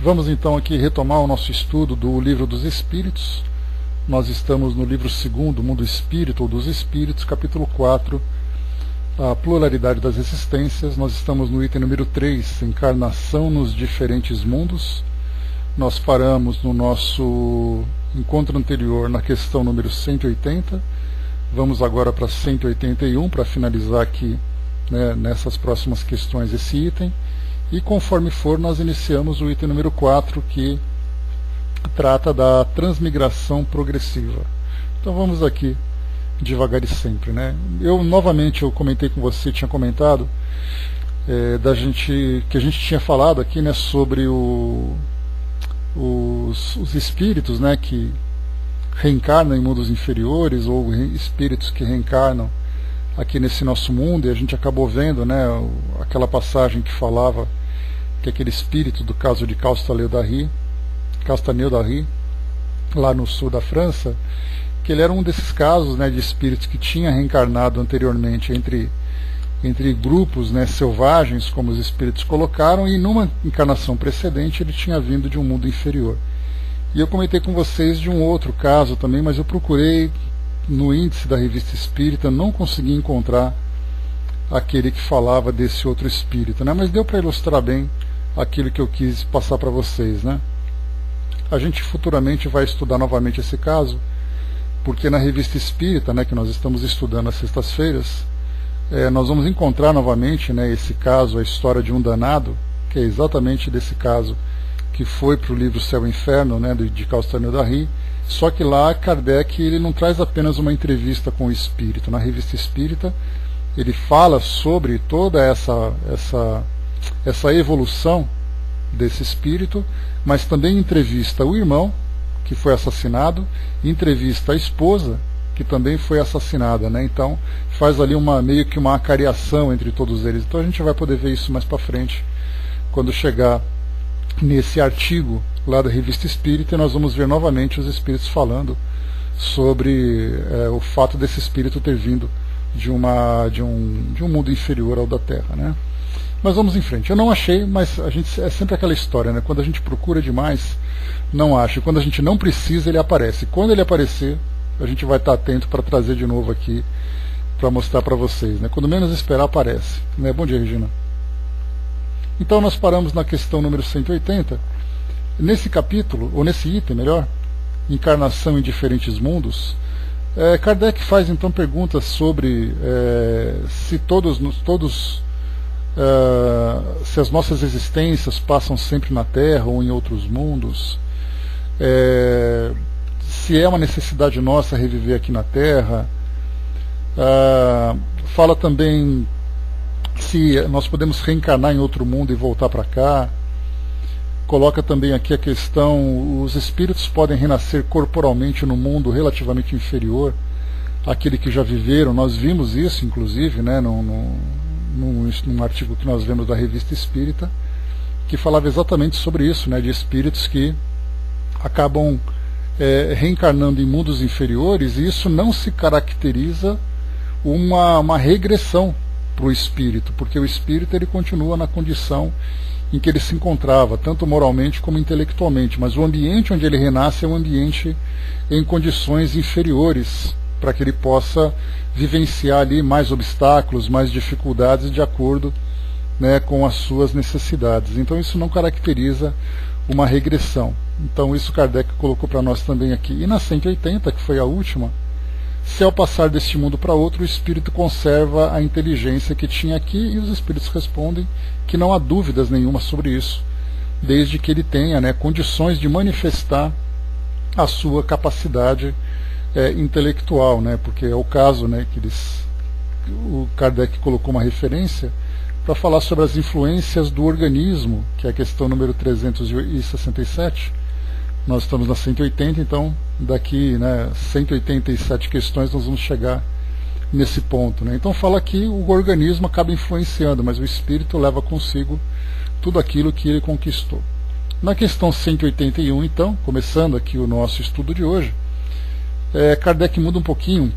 Vamos então aqui retomar o nosso estudo do Livro dos Espíritos. Nós estamos no livro 2º, Mundo Espírito ou dos Espíritos, capítulo 4, a pluralidade das existências. Nós estamos no item número 3, encarnação nos diferentes mundos. Nós paramos no nosso encontro anterior na questão número 180. Vamos agora para 181 para finalizar aqui, né, nessas próximas questões esse item. E conforme for, nós iniciamos o item número 4, que trata da transmigração progressiva. Então vamos aqui devagar e sempre, né? Novamente eu comentei com você, tinha comentado que a gente tinha falado aqui, né, sobre os espíritos, né, que reencarnam em mundos inferiores, ou espíritos que reencarnam aqui nesse nosso mundo, e a gente acabou vendo, né, aquela passagem que falava que aquele espírito do caso de Castaneu-d'Arry, lá no sul da França, que ele era um desses casos, né, de espíritos que tinha reencarnado anteriormente entre grupos, né, selvagens, como os espíritos colocaram, e numa encarnação precedente ele tinha vindo de um mundo inferior. E eu comentei com vocês de um outro caso também, mas eu procurei no índice da Revista Espírita, não consegui encontrar aquele que falava desse outro espírito, né, mas deu para ilustrar bem aquilo que eu quis passar para vocês, né. A gente futuramente vai estudar novamente esse caso, porque na Revista Espírita, né, que nós estamos estudando às sextas-feiras, nós vamos encontrar novamente, né, esse caso, a história de um danado, que é exatamente desse caso que foi para o livro Céu e Inferno, né, de Castaneu-d'Arry. Só que lá Kardec ele não traz apenas uma entrevista com o espírito. Na Revista Espírita ele fala sobre toda essa evolução desse espírito, mas também entrevista o irmão, que foi assassinado, entrevista a esposa, que também foi assassinada, né? Então faz ali meio que uma acariação entre todos eles. Então a gente vai poder ver isso mais para frente, quando chegar nesse artigo lá da Revista Espírita, e nós vamos ver novamente os espíritos falando sobre o fato desse espírito ter vindo de um mundo inferior ao da Terra, né? Mas vamos em frente. Eu não achei, mas é sempre aquela história, né? Quando a gente procura demais, não acha. Quando a gente não precisa, ele aparece. Quando ele aparecer, a gente vai estar atento para trazer de novo aqui, para mostrar para vocês, né? Quando menos esperar, aparece, né? Bom dia, Regina. Então nós paramos na questão número 180. Nesse capítulo, ou nesse item, melhor, encarnação em diferentes mundos, Kardec faz então perguntas sobre se as nossas existências passam sempre na Terra ou em outros mundos, se é uma necessidade nossa reviver aqui na Terra. Fala também se nós podemos reencarnar em outro mundo e voltar para cá. Coloca também aqui a questão: os espíritos podem renascer corporalmente no mundo relativamente inferior àquele que já viveram. Nós vimos isso, inclusive, né, num artigo que nós vemos da Revista Espírita, que falava exatamente sobre isso, né, de espíritos que acabam reencarnando em mundos inferiores, e isso não se caracteriza uma regressão para o espírito, porque o espírito ele continua na condição em que ele se encontrava, tanto moralmente como intelectualmente, mas o ambiente onde ele renasce é um ambiente em condições inferiores, para que ele possa vivenciar ali mais obstáculos, mais dificuldades de acordo, né, com as suas necessidades. Então isso não caracteriza uma regressão. Então isso Kardec colocou para nós também aqui. E na 180, que foi a última, se ao passar deste mundo para outro, o espírito conserva a inteligência que tinha aqui, e os espíritos respondem que não há dúvidas nenhuma sobre isso, desde que ele tenha, né, condições de manifestar a sua capacidade intelectual, né, porque é o caso, né, que o Kardec colocou uma referência para falar sobre as influências do organismo, que é a questão número 367. Nós estamos na 180, então daqui, né, 187 questões nós vamos chegar nesse ponto, né? Então fala que o organismo acaba influenciando, mas o espírito leva consigo tudo aquilo que ele conquistou. Na questão 181, então, começando aqui o nosso estudo de hoje, Kardec muda um pouquinho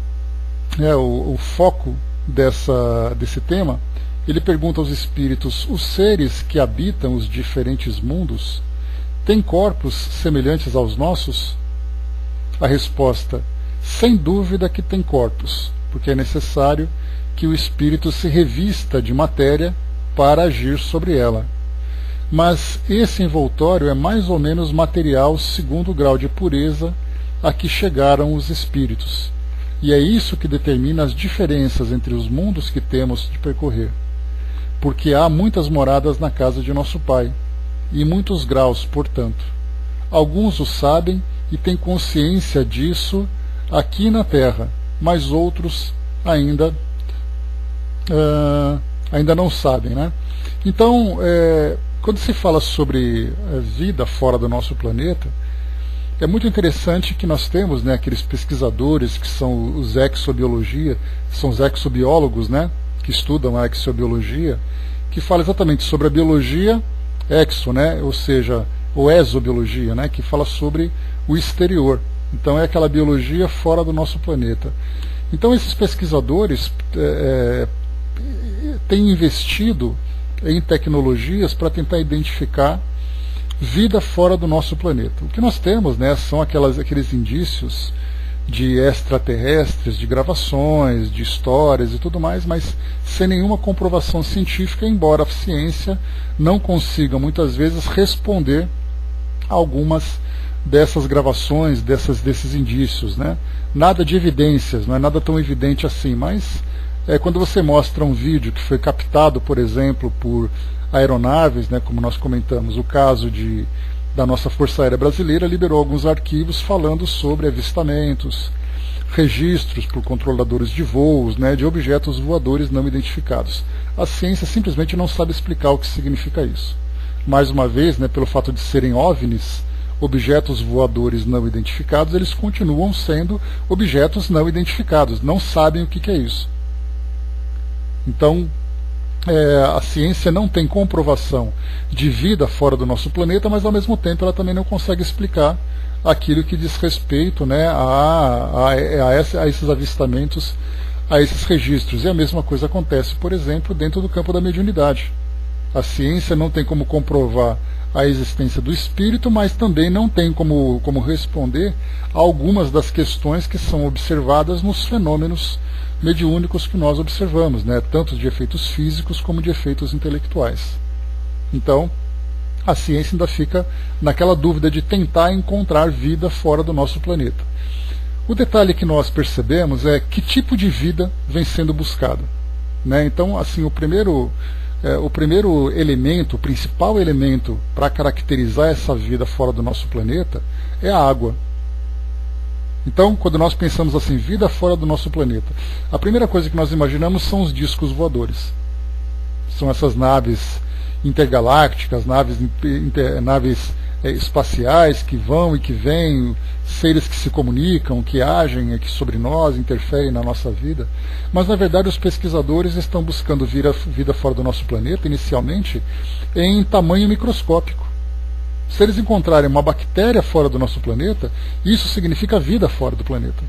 o foco desse tema. Ele pergunta aos espíritos: os seres que habitam os diferentes mundos têm corpos semelhantes aos nossos? A resposta: sem dúvida que tem corpos, porque é necessário que o espírito se revista de matéria para agir sobre ela. Mas esse envoltório é mais ou menos material segundo o grau de pureza a que chegaram os espíritos. E é isso que determina as diferenças entre os mundos que temos de percorrer. Porque há muitas moradas na casa de nosso Pai, e muitos graus, portanto. Alguns o sabem e têm consciência disso aqui na Terra, mas outros ainda não sabem, né? Então, quando se fala sobre a vida fora do nosso planeta, é muito interessante que nós temos, né, aqueles pesquisadores que são os exobiologia, são os exobiólogos, né, que estudam a exobiologia, que falam exatamente sobre a biologia exo, né, ou seja, ou exobiologia, né, que fala sobre o exterior. Então é aquela biologia fora do nosso planeta. Então esses pesquisadores têm investido em tecnologias para tentar identificar vida fora do nosso planeta. O que nós temos, né, são aqueles indícios de extraterrestres, de gravações, de histórias e tudo mais, mas sem nenhuma comprovação científica, embora a ciência não consiga muitas vezes responder a algumas dessas gravações, desses indícios, né? Nada de evidências, não é nada tão evidente assim, mas quando você mostra um vídeo que foi captado, por exemplo, por aeronaves, né, como nós comentamos, o caso da nossa Força Aérea Brasileira liberou alguns arquivos falando sobre avistamentos, registros por controladores de voos, né, de objetos voadores não identificados. A ciência simplesmente não sabe explicar o que significa isso. Mais uma vez, né, pelo fato de serem OVNIs, objetos voadores não identificados, eles continuam sendo objetos não identificados, não sabem o que é isso. Então, a ciência não tem comprovação de vida fora do nosso planeta, mas ao mesmo tempo ela também não consegue explicar aquilo que diz respeito, né, a esses avistamentos, a esses registros. E a mesma coisa acontece, por exemplo, dentro do campo da mediunidade. A ciência não tem como comprovar a existência do espírito, mas também não tem como responder a algumas das questões que são observadas nos fenômenos mediúnicos que nós observamos, né, tanto de efeitos físicos como de efeitos intelectuais. Então, a ciência ainda fica naquela dúvida de tentar encontrar vida fora do nosso planeta. O detalhe que nós percebemos é que tipo de vida vem sendo buscado, né? Então, assim, o primeiro elemento, o principal elemento para caracterizar essa vida fora do nosso planeta é a água. Então, quando nós pensamos assim, vida fora do nosso planeta, a primeira coisa que nós imaginamos são os discos voadores. São essas naves intergalácticas, naves espaciais que vão e que vêm, seres que se comunicam, que agem aqui sobre nós, interferem na nossa vida. Mas, na verdade, os pesquisadores estão buscando vida fora do nosso planeta, inicialmente, em tamanho microscópico. Se eles encontrarem uma bactéria fora do nosso planeta, isso significa vida fora do planeta.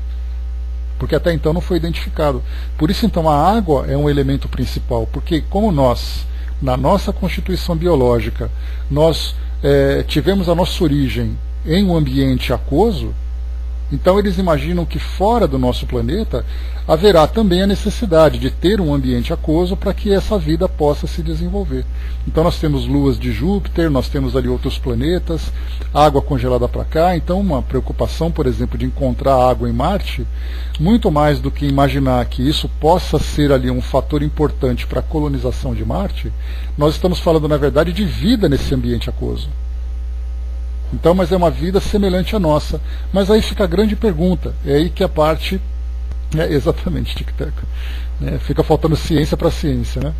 Porque até então não foi identificado. Por isso, então, a água é um elemento principal. Porque como nós, na nossa constituição biológica, nós tivemos a nossa origem em um ambiente aquoso, então eles imaginam que fora do nosso planeta haverá também a necessidade de ter um ambiente aquoso para que essa vida possa se desenvolver. Então nós temos luas de Júpiter, nós temos ali outros planetas, água congelada para cá. Então uma preocupação, por exemplo, de encontrar água em Marte, muito mais do que imaginar que isso possa ser ali um fator importante para a colonização de Marte, nós estamos falando na verdade de vida nesse ambiente aquoso. Então, mas é uma vida semelhante à nossa. Mas aí fica a grande pergunta, é aí que a parte, exatamente, tic-tac, né, fica faltando ciência para a ciência, né?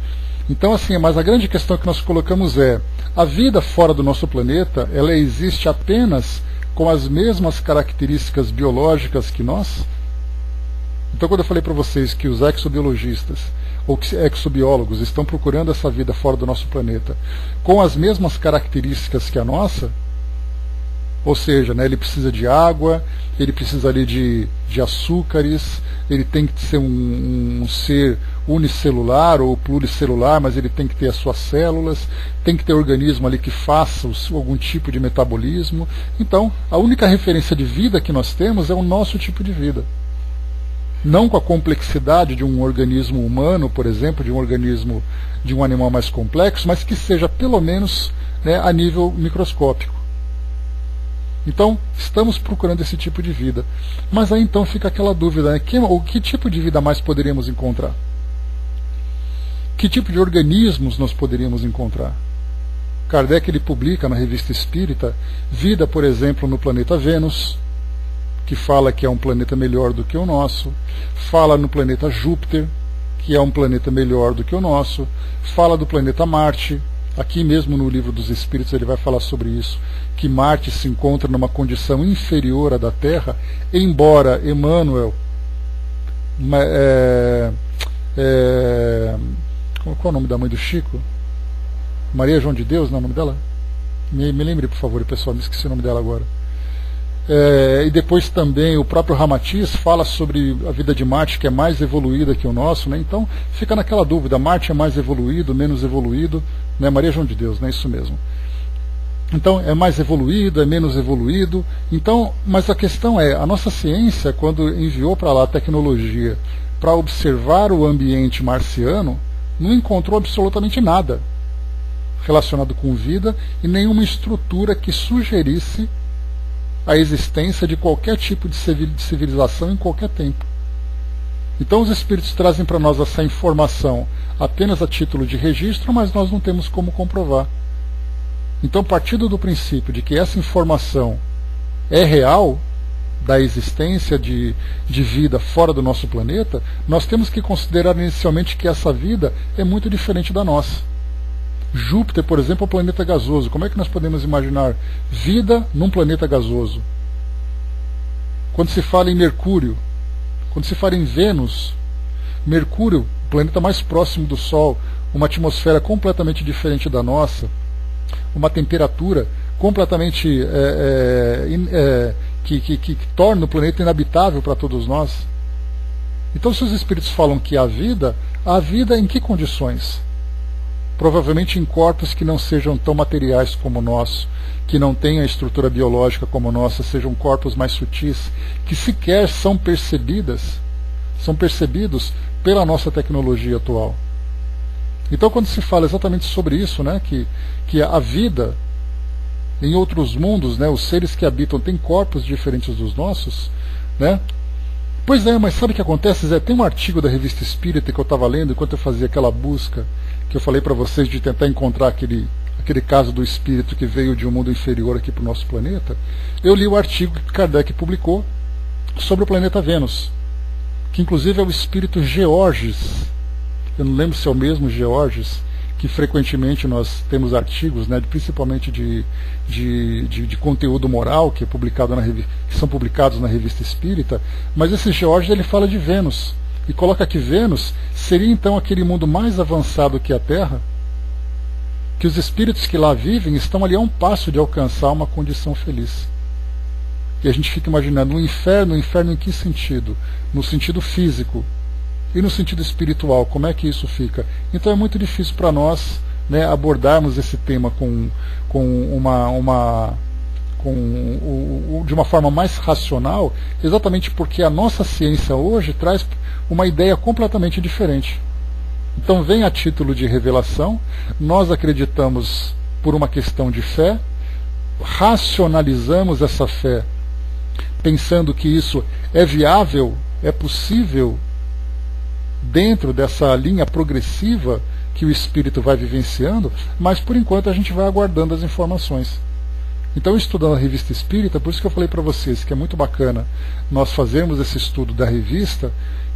Então, assim, mas a grande questão que nós colocamos é, a vida fora do nosso planeta, ela existe apenas com as mesmas características biológicas que nós? Então, quando eu falei para vocês que os exobiologistas ou que exobiólogos estão procurando essa vida fora do nosso planeta com as mesmas características que a nossa, Ou seja, né, ele precisa de água, ele precisa ali de açúcares, ele tem que ser um ser unicelular ou pluricelular, mas ele tem que ter as suas células, tem que ter organismo ali que faça algum tipo de metabolismo. Então, a única referência de vida que nós temos é o nosso tipo de vida. Não com a complexidade de um organismo humano, por exemplo, de um organismo de um animal mais complexo, mas que seja pelo menos, né, a nível microscópico. Então, estamos procurando esse tipo de vida. Mas aí então fica aquela dúvida, né? Que tipo de vida mais poderíamos encontrar? Que tipo de organismos nós poderíamos encontrar? Kardec ele publica na Revista Espírita vida, por exemplo, no planeta Vênus, que fala que é um planeta melhor do que o nosso. Fala no planeta Júpiter, que é um planeta melhor do que o nosso. Fala do planeta Marte. Aqui mesmo no Livro dos Espíritos ele vai falar sobre isso, que Marte se encontra numa condição inferior à da Terra, embora Emmanuel, qual é o nome da mãe do Chico? Maria João de Deus, não é o nome dela? Me lembre, por favor, pessoal, me esqueci o nome dela agora. E depois também o próprio Ramatiz fala sobre a vida de Marte, que é mais evoluída que o nosso, né? Então fica naquela dúvida, Marte é mais evoluído, menos evoluído, né? Maria João de Deus, né? Isso mesmo. Então é mais evoluído, é menos evoluído. Então, mas a questão é, a nossa ciência, quando enviou para lá a tecnologia para observar o ambiente marciano, não encontrou absolutamente nada relacionado com vida e nenhuma estrutura que sugerisse a existência de qualquer tipo de civilização em qualquer tempo. Então os espíritos trazem para nós essa informação apenas a título de registro, mas nós não temos como comprovar. Então, partindo do princípio de que essa informação é real, da existência de vida fora do nosso planeta, nós temos que considerar inicialmente que essa vida é muito diferente da nossa. Júpiter, por exemplo, é um planeta gasoso. Como é que nós podemos imaginar vida num planeta gasoso? Quando se fala em Mercúrio, quando se fala em Vênus, Mercúrio, o planeta mais próximo do Sol, uma atmosfera completamente diferente da nossa, uma temperatura completamente que torna o planeta inabitável para todos nós. Então, se os espíritos falam que há vida em que condições? Provavelmente em corpos que não sejam tão materiais como o nosso, que não tenham a estrutura biológica como a nossa, sejam corpos mais sutis, que sequer são percebidos pela nossa tecnologia atual. Então, quando se fala exatamente sobre isso, né, que a vida em outros mundos, né, os seres que habitam têm corpos diferentes dos nossos, né? Pois é, mas sabe o que acontece, Zé? Tem um artigo da Revista Espírita que eu estava lendo enquanto eu fazia aquela busca que eu falei para vocês de tentar encontrar aquele caso do espírito que veio de um mundo inferior aqui para o nosso planeta. Eu li o artigo que Kardec publicou sobre o planeta Vênus, que inclusive é o espírito Georges. Eu não lembro se é o mesmo Georges, que frequentemente nós temos artigos, né, principalmente de conteúdo moral que são publicados na Revista Espírita, mas esse Georges ele fala de Vênus e coloca que Vênus seria então aquele mundo mais avançado que a Terra, que os espíritos que lá vivem estão ali a um passo de alcançar uma condição feliz. E a gente fica imaginando o inferno em que sentido? No sentido físico. E no sentido espiritual, como é que isso fica? Então é muito difícil para nós, né, abordarmos esse tema de uma forma mais racional, exatamente porque a nossa ciência hoje traz uma ideia completamente diferente. Então vem a título de revelação, nós acreditamos por uma questão de fé, racionalizamos essa fé, pensando que isso é viável, é possível, dentro dessa linha progressiva que o espírito vai vivenciando, mas por enquanto a gente vai aguardando as informações. Então, estudando a Revista Espírita, por isso que eu falei para vocês que é muito bacana nós fazermos esse estudo da revista,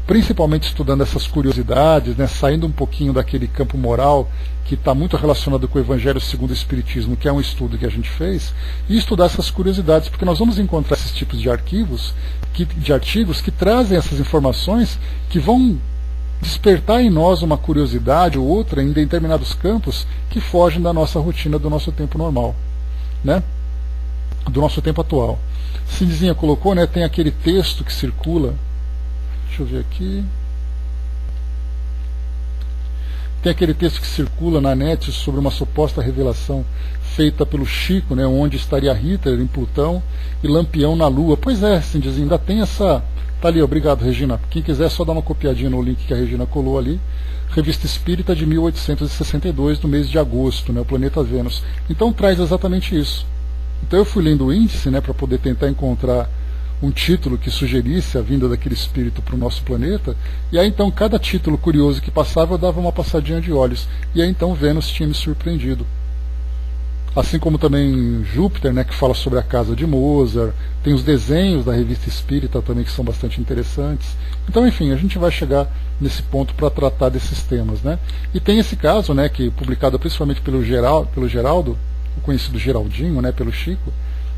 principalmente estudando essas curiosidades, né, saindo um pouquinho daquele campo moral que está muito relacionado com o Evangelho segundo o Espiritismo, que é um estudo que a gente fez, e estudar essas curiosidades, porque nós vamos encontrar esses tipos de artigos que trazem essas informações que vão despertar em nós uma curiosidade ou outra em determinados campos que fogem da nossa rotina, do nosso tempo normal, né? do nosso tempo atual. Cindizinha colocou, né, tem aquele texto que circula, deixa eu ver aqui, tem aquele texto que circula na net sobre uma suposta revelação feita pelo Chico, né, onde estaria Hitler em Plutão e Lampião na Lua. Pois é, Cindizinha, ainda tem essa... Tá ali, obrigado, Regina. Quem quiser é só dar uma copiadinha no link que a Regina colou ali. Revista Espírita de 1862, do mês de agosto, né, o planeta Vênus. Então traz exatamente isso. Então eu fui lendo o índice, né, para poder tentar encontrar um título que sugerisse a vinda daquele espírito para o nosso planeta, e aí então cada título curioso que passava eu dava uma passadinha de olhos, e aí então Vênus tinha me surpreendido. Assim como também Júpiter, né, que fala sobre a casa de Mozart, tem os desenhos da Revista Espírita também que são bastante interessantes. Então, enfim, a gente vai chegar nesse ponto para tratar desses temas, né? E tem esse caso, né, que publicado principalmente pelo Geraldo, o conhecido Geraldinho, né, pelo Chico,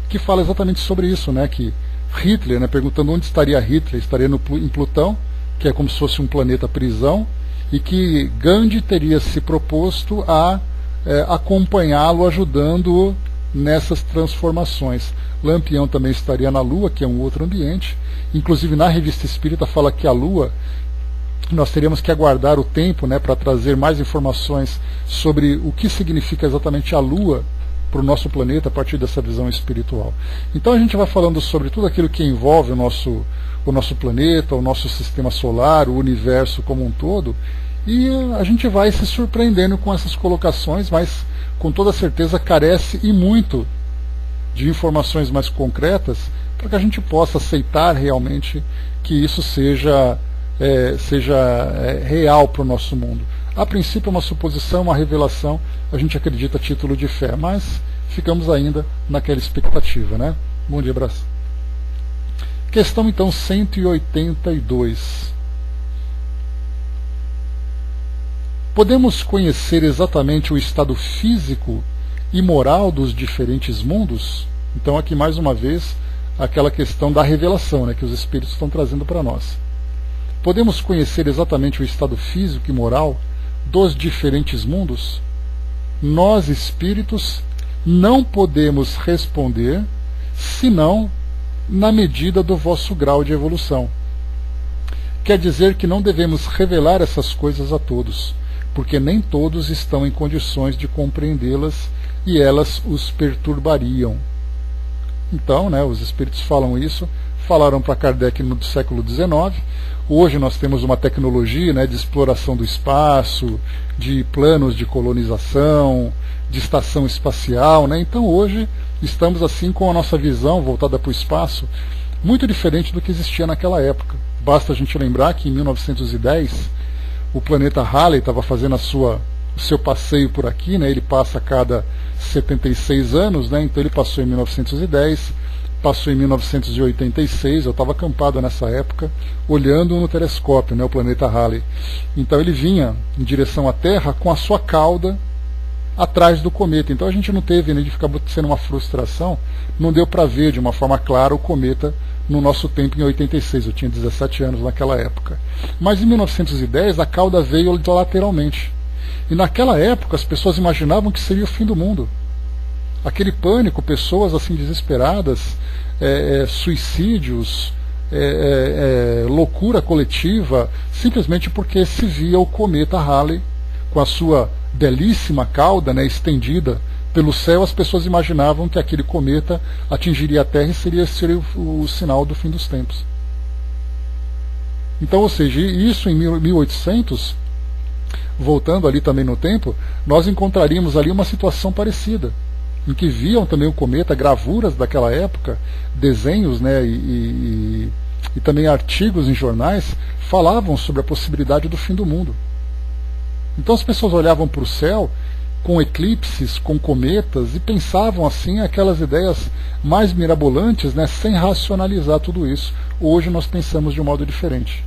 que fala exatamente sobre isso, né, que Hitler, né, perguntando onde estaria Hitler, estaria em Plutão, que é como se fosse um planeta prisão, e que Gandhi teria se proposto a acompanhá-lo, ajudando-o nessas transformações. Lampião também estaria na Lua, que é um outro ambiente. Inclusive na Revista Espírita fala que a Lua, nós teríamos que aguardar o tempo, né, para trazer mais informações sobre o que significa exatamente a Lua para o nosso planeta a partir dessa visão espiritual. Então a gente vai falando sobre tudo aquilo que envolve o nosso planeta, o nosso sistema solar, o universo como um todo, e a gente vai se surpreendendo com essas colocações, mas com toda certeza carece e muito de informações mais concretas para que a gente possa aceitar realmente que isso seja real para o nosso mundo. A princípio é uma suposição, uma revelação, a gente acredita a título de fé, mas ficamos ainda naquela expectativa, né? Bom dia, abraço. Questão então 182. Podemos conhecer exatamente o estado físico e moral dos diferentes mundos? Então aqui mais uma vez aquela questão da revelação, né, que os espíritos estão trazendo para nós. Podemos conhecer exatamente o estado físico e moral dos diferentes mundos? Nós, espíritos, não podemos responder senão na medida do vosso grau de evolução. Quer dizer que não devemos revelar essas coisas a todos, porque nem todos estão em condições de compreendê-las e elas os perturbariam. Então, né, os espíritos falam isso, falaram para Kardec no século XIX. Hoje nós temos uma tecnologia, né, de exploração do espaço, de planos de colonização, de estação espacial, né? Então hoje estamos assim com a nossa visão voltada para o espaço muito diferente do que existia naquela época. Basta a gente lembrar que em 1910 o planeta Halley estava fazendo o seu passeio por aqui, né? Ele passa a cada 76 anos, né? Então ele passou em 1910, passou em 1986, eu estava acampado nessa época, olhando no telescópio, né, o planeta Halley. Então ele vinha em direção à Terra com a sua cauda atrás do cometa. Então a gente não teve, né, de ficar sendo uma frustração, não deu para ver de uma forma clara o cometa no nosso tempo em 86, eu tinha 17 anos naquela época. Mas em 1910 a cauda veio lateralmente. E naquela época as pessoas imaginavam que seria o fim do mundo. Aquele pânico, pessoas assim desesperadas, suicídios, loucura coletiva, simplesmente porque se via o cometa Halley com a sua belíssima cauda, né, estendida pelo céu. As pessoas imaginavam que aquele cometa atingiria a Terra e seria o sinal do fim dos tempos. Então, ou seja, isso em 1800, voltando ali também no tempo, nós encontraríamos ali uma situação parecida, em que viam também o cometa, gravuras daquela época, desenhos, né, e também artigos em jornais falavam sobre a possibilidade do fim do mundo. Então as pessoas olhavam para o céu com eclipses, com cometas, e pensavam assim aquelas ideias mais mirabolantes, né, sem racionalizar tudo isso. Hoje nós pensamos de um modo diferente.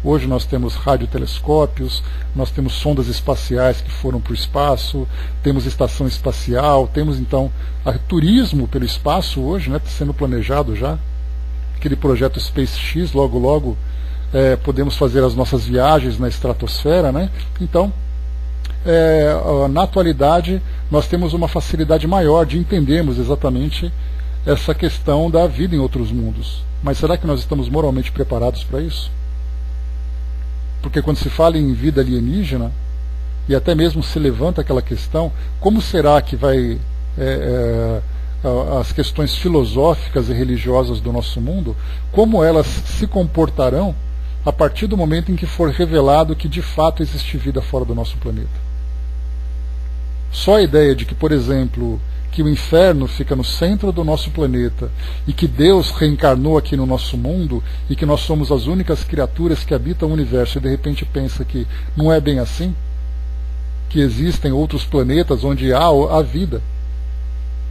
Hoje nós temos radiotelescópios, nós temos sondas espaciais que foram para o espaço, temos estação espacial, temos então turismo pelo espaço hoje, né, sendo planejado já. Aquele projeto SpaceX, logo logo podemos fazer as nossas viagens na estratosfera, né? Então, na atualidade, nós temos uma facilidade maior de entendermos exatamente essa questão da vida em outros mundos. Mas será que nós estamos moralmente preparados para isso? Porque quando se fala em vida alienígena, e até mesmo se levanta aquela questão, como será que vai as questões filosóficas e religiosas do nosso mundo, como elas se comportarão a partir do momento em que for revelado que de fato existe vida fora do nosso planeta? Só a ideia de que, por exemplo, que o inferno fica no centro do nosso planeta e que Deus reencarnou aqui no nosso mundo e que nós somos as únicas criaturas que habitam o universo, e de repente pensa que não é bem assim, que existem outros planetas onde há vida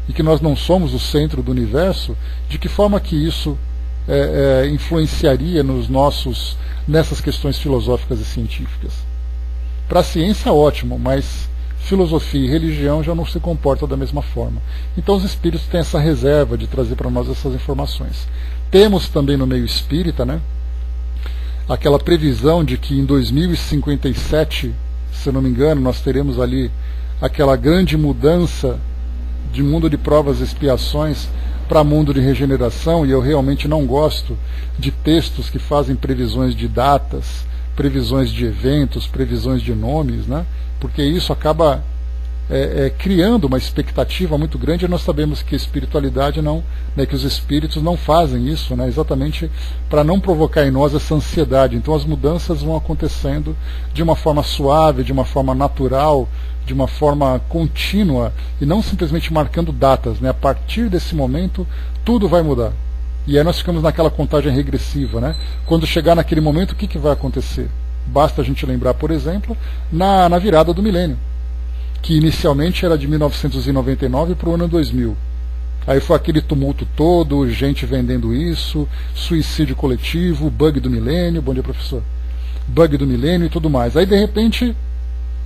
e que nós não somos o centro do universo, de que forma que isso influenciaria nessas questões filosóficas e científicas? Para a ciência, ótimo, mas filosofia e religião já não se comportam da mesma forma. Então os espíritos têm essa reserva de trazer para nós essas informações. Temos também no meio espírita, né, aquela previsão de que em 2057, se eu não me engano, nós teremos ali aquela grande mudança de mundo de provas e expiações para mundo de regeneração, e eu realmente não gosto de textos que fazem previsões de datas, previsões de eventos, previsões de nomes, né? Porque isso acaba criando uma expectativa muito grande, e nós sabemos que a espiritualidade não, né, que os espíritos não fazem isso, né, exatamente para não provocar em nós essa ansiedade. Então as mudanças vão acontecendo de uma forma suave, de uma forma natural, de uma forma contínua, e não simplesmente marcando datas, né? A partir desse momento tudo vai mudar. E aí nós ficamos naquela contagem regressiva, né? Quando chegar naquele momento, o que vai acontecer? Basta a gente lembrar, por exemplo, na virada do milênio, que inicialmente era de 1999 para o ano 2000. Aí foi aquele tumulto todo, gente vendendo isso, suicídio coletivo, bug do milênio, bom dia professor, bug do milênio e tudo mais. Aí de repente,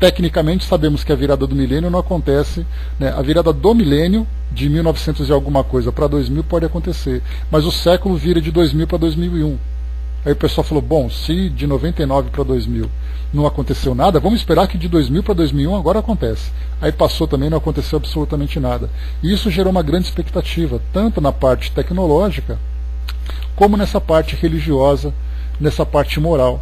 tecnicamente sabemos que a virada do milênio não acontece, né? A virada do milênio, de 1900 e alguma coisa para 2000 pode acontecer, mas o século vira de 2000 para 2001. Aí o pessoal falou, bom, se de 99 para 2000 não aconteceu nada, vamos esperar que de 2000 para 2001 agora acontece. Aí passou também, não aconteceu absolutamente nada. E isso gerou uma grande expectativa, tanto na parte tecnológica, como nessa parte religiosa, nessa parte moral.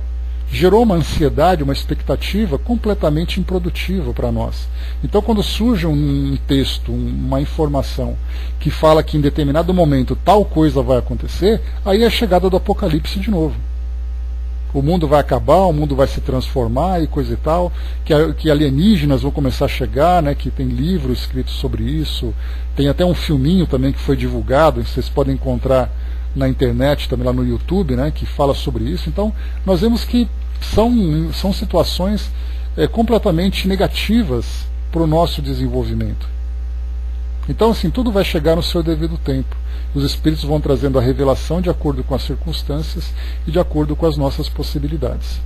Gerou uma ansiedade, uma expectativa completamente improdutiva para nós. Então, quando surge um texto, uma informação que fala que em determinado momento tal coisa vai acontecer, aí é a chegada do apocalipse de novo. O mundo vai acabar, o mundo vai se transformar e coisa e tal, que alienígenas vão começar a chegar, né, que tem livros escritos sobre isso, tem até um filminho também que foi divulgado, vocês podem encontrar na internet, também lá no YouTube, né, que fala sobre isso. Então, nós vemos que são situações completamente negativas para o nosso desenvolvimento. Então, assim, tudo vai chegar no seu devido tempo. Os espíritos vão trazendo a revelação de acordo com as circunstâncias e de acordo com as nossas possibilidades.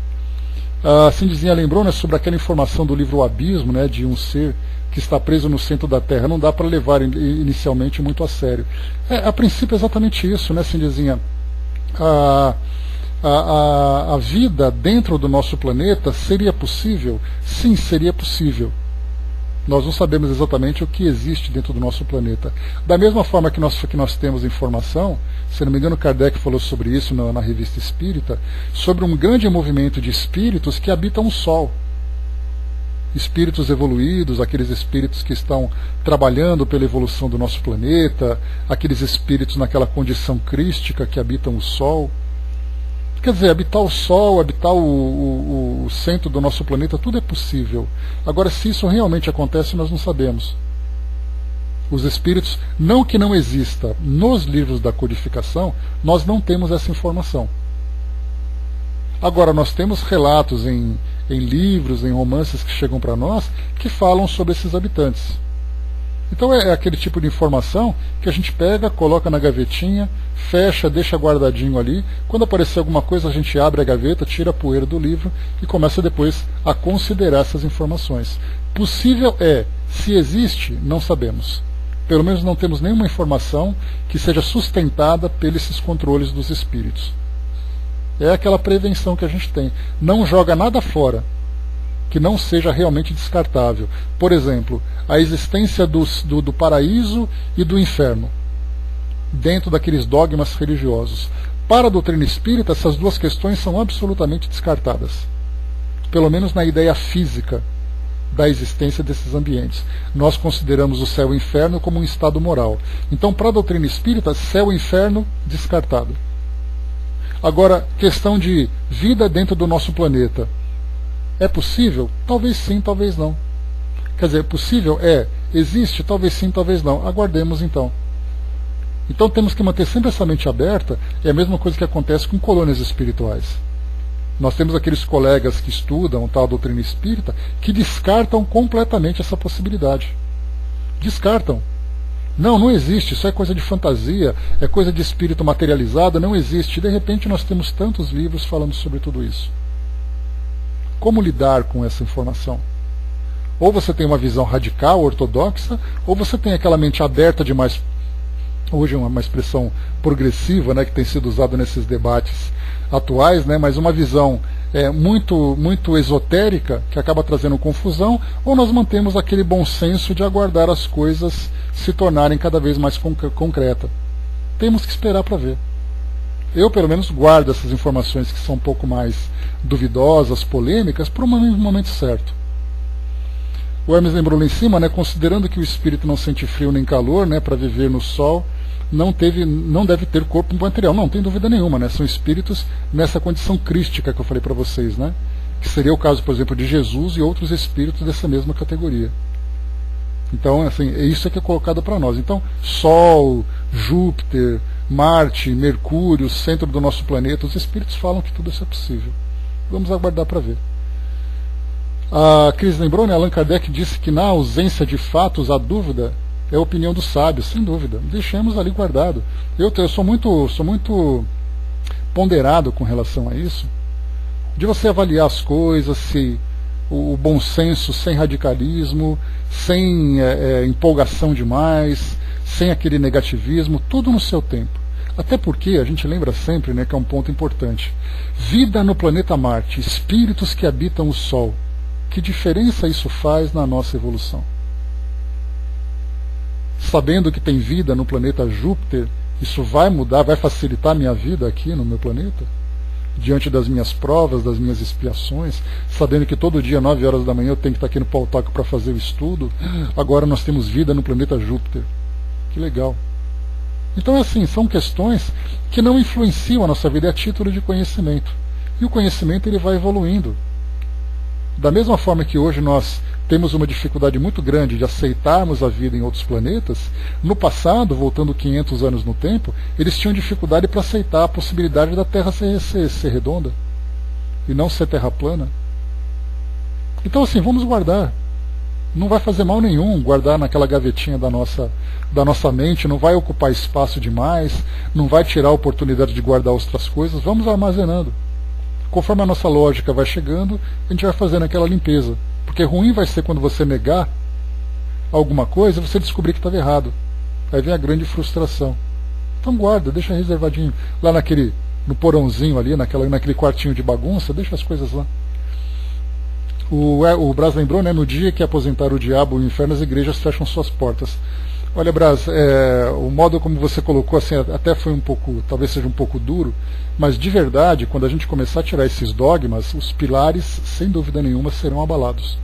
A Cindizinha lembrou, né, sobre aquela informação do livro O Abismo, né, de um ser que está preso no centro da Terra. Não dá para levar inicialmente muito a sério. A princípio é exatamente isso, né, Cindizinha? A vida dentro do nosso planeta seria possível? Sim, seria possível. Nós não sabemos exatamente o que existe dentro do nosso planeta. Da mesma forma que nós temos informação, se não me engano Kardec falou sobre isso na Revista Espírita, sobre um grande movimento de espíritos que habitam o Sol. Espíritos evoluídos, aqueles espíritos que estão trabalhando pela evolução do nosso planeta, aqueles espíritos naquela condição crística que habitam o Sol. Quer dizer, habitar o Sol, habitar o centro do nosso planeta, tudo é possível. Agora, se isso realmente acontece, nós não sabemos. Os espíritos, não que não exista, nos livros da codificação, nós não temos essa informação. Agora, nós temos relatos em livros, em romances que chegam para nós, que falam sobre esses habitantes. Então é aquele tipo de informação que a gente pega, coloca na gavetinha, fecha, deixa guardadinho ali. Quando aparecer alguma coisa, a gente abre a gaveta, tira a poeira do livro e começa depois a considerar essas informações. Possível é, se existe, não sabemos. Pelo menos não temos nenhuma informação que seja sustentada pelos controles dos espíritos. É aquela prevenção que a gente tem. Não joga nada fora que não seja realmente descartável. Por exemplo, a existência do paraíso e do inferno. dentro daqueles dogmas religiosos. Para a doutrina espírita, essas duas questões são absolutamente descartadas, pelo menos na ideia física da existência desses ambientes. Nós consideramos o céu e o inferno como um estado moral. Então, para a doutrina espírita, céu e inferno descartado. Agora, questão de vida dentro do nosso planeta. É possível? Talvez sim, talvez não. Quer dizer, possível? Existe? Talvez sim, talvez não. Aguardemos então. Então temos que manter sempre essa mente aberta. É a mesma coisa que acontece com colônias espirituais. Nós temos aqueles colegas que estudam tal doutrina espírita que descartam completamente essa possibilidade. Descartam. Não existe, isso é coisa de fantasia, é coisa de espírito materializado, não existe. De repente nós temos tantos livros falando sobre tudo isso. Como lidar com essa informação? Ou você tem uma visão radical, ortodoxa, ou você tem aquela mente aberta demais. Hoje é uma expressão progressiva, né, que tem sido usada nesses debates atuais, né, mas uma visão muito esotérica, que acaba trazendo confusão, ou nós mantemos aquele bom senso de aguardar as coisas se tornarem cada vez mais concretas. Temos que esperar para ver. Eu, pelo menos, guardo essas informações que são um pouco mais duvidosas, polêmicas, para o momento certo. O Hermes lembrou lá em cima, né, considerando que o espírito não sente frio nem calor, né, para viver no sol, não deve ter corpo material. Não tem dúvida nenhuma, né, são espíritos nessa condição crística que eu falei para vocês, né, que seria o caso, por exemplo, de Jesus e outros espíritos dessa mesma categoria. Então, assim, isso que é colocado para nós. Então, Sol, Júpiter, Marte, Mercúrio, centro do nosso planeta, os espíritos falam que tudo isso é possível. Vamos aguardar para ver. A Cris lembrou, né? Allan Kardec disse que na ausência de fatos, a dúvida é a opinião dos sábios, sem dúvida. Deixemos ali guardado. Eu sou muito ponderado com relação a isso, de você avaliar as coisas, se o bom senso, sem radicalismo, sem empolgação demais, sem aquele negativismo, tudo no seu tempo. Até porque a gente lembra sempre, né, que é um ponto importante. Vida no planeta Marte, espíritos que habitam o Sol. Que diferença isso faz na nossa evolução? Sabendo que tem vida no planeta Júpiter, isso vai mudar, vai facilitar a minha vida aqui no meu planeta? Diante das minhas provas, das minhas expiações, sabendo que todo dia, 9 horas da manhã, eu tenho que estar aqui no Pautoque para fazer o estudo, agora nós temos vida no planeta Júpiter. Que legal. Então, assim, são questões que não influenciam a nossa vida, é a título de conhecimento. E o conhecimento ele vai evoluindo. Da mesma forma que hoje nós temos uma dificuldade muito grande de aceitarmos a vida em outros planetas, no passado, voltando 500 anos no tempo, eles tinham dificuldade para aceitar a possibilidade da Terra ser redonda e não ser terra plana. Então, assim, vamos guardar. Não vai fazer mal nenhum guardar naquela gavetinha da nossa mente, não vai ocupar espaço demais, não vai tirar a oportunidade de guardar outras coisas, vamos armazenando. Conforme a nossa lógica vai chegando, a gente vai fazendo aquela limpeza. Porque ruim vai ser quando você negar alguma coisa e você descobrir que estava errado. Aí vem a grande frustração. Então guarda, deixa reservadinho. Lá no porãozinho ali, naquele quartinho de bagunça, deixa as coisas lá. O Braz lembrou, né, no dia que aposentar o diabo e o inferno, as igrejas fecham suas portas. Olha, Braz, o modo como você colocou, assim, até foi um pouco, talvez seja um pouco duro, mas de verdade, quando a gente começar a tirar esses dogmas, os pilares, sem dúvida nenhuma, serão abalados.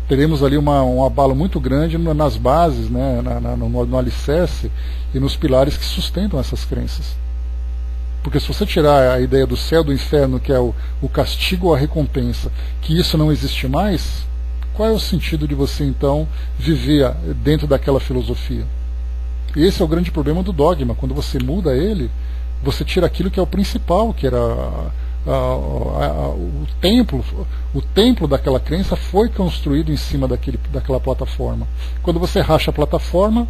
Teremos ali um abalo muito grande nas bases, né, no alicerce e nos pilares que sustentam essas crenças. Porque se você tirar a ideia do céu, do inferno, que é o castigo ou a recompensa, que isso não existe mais, qual é o sentido de você, então, viver dentro daquela filosofia? E esse é o grande problema do dogma. Quando você muda ele, você tira aquilo que é o principal, que era o templo daquela crença foi construído em cima daquela plataforma. Quando você racha a plataforma,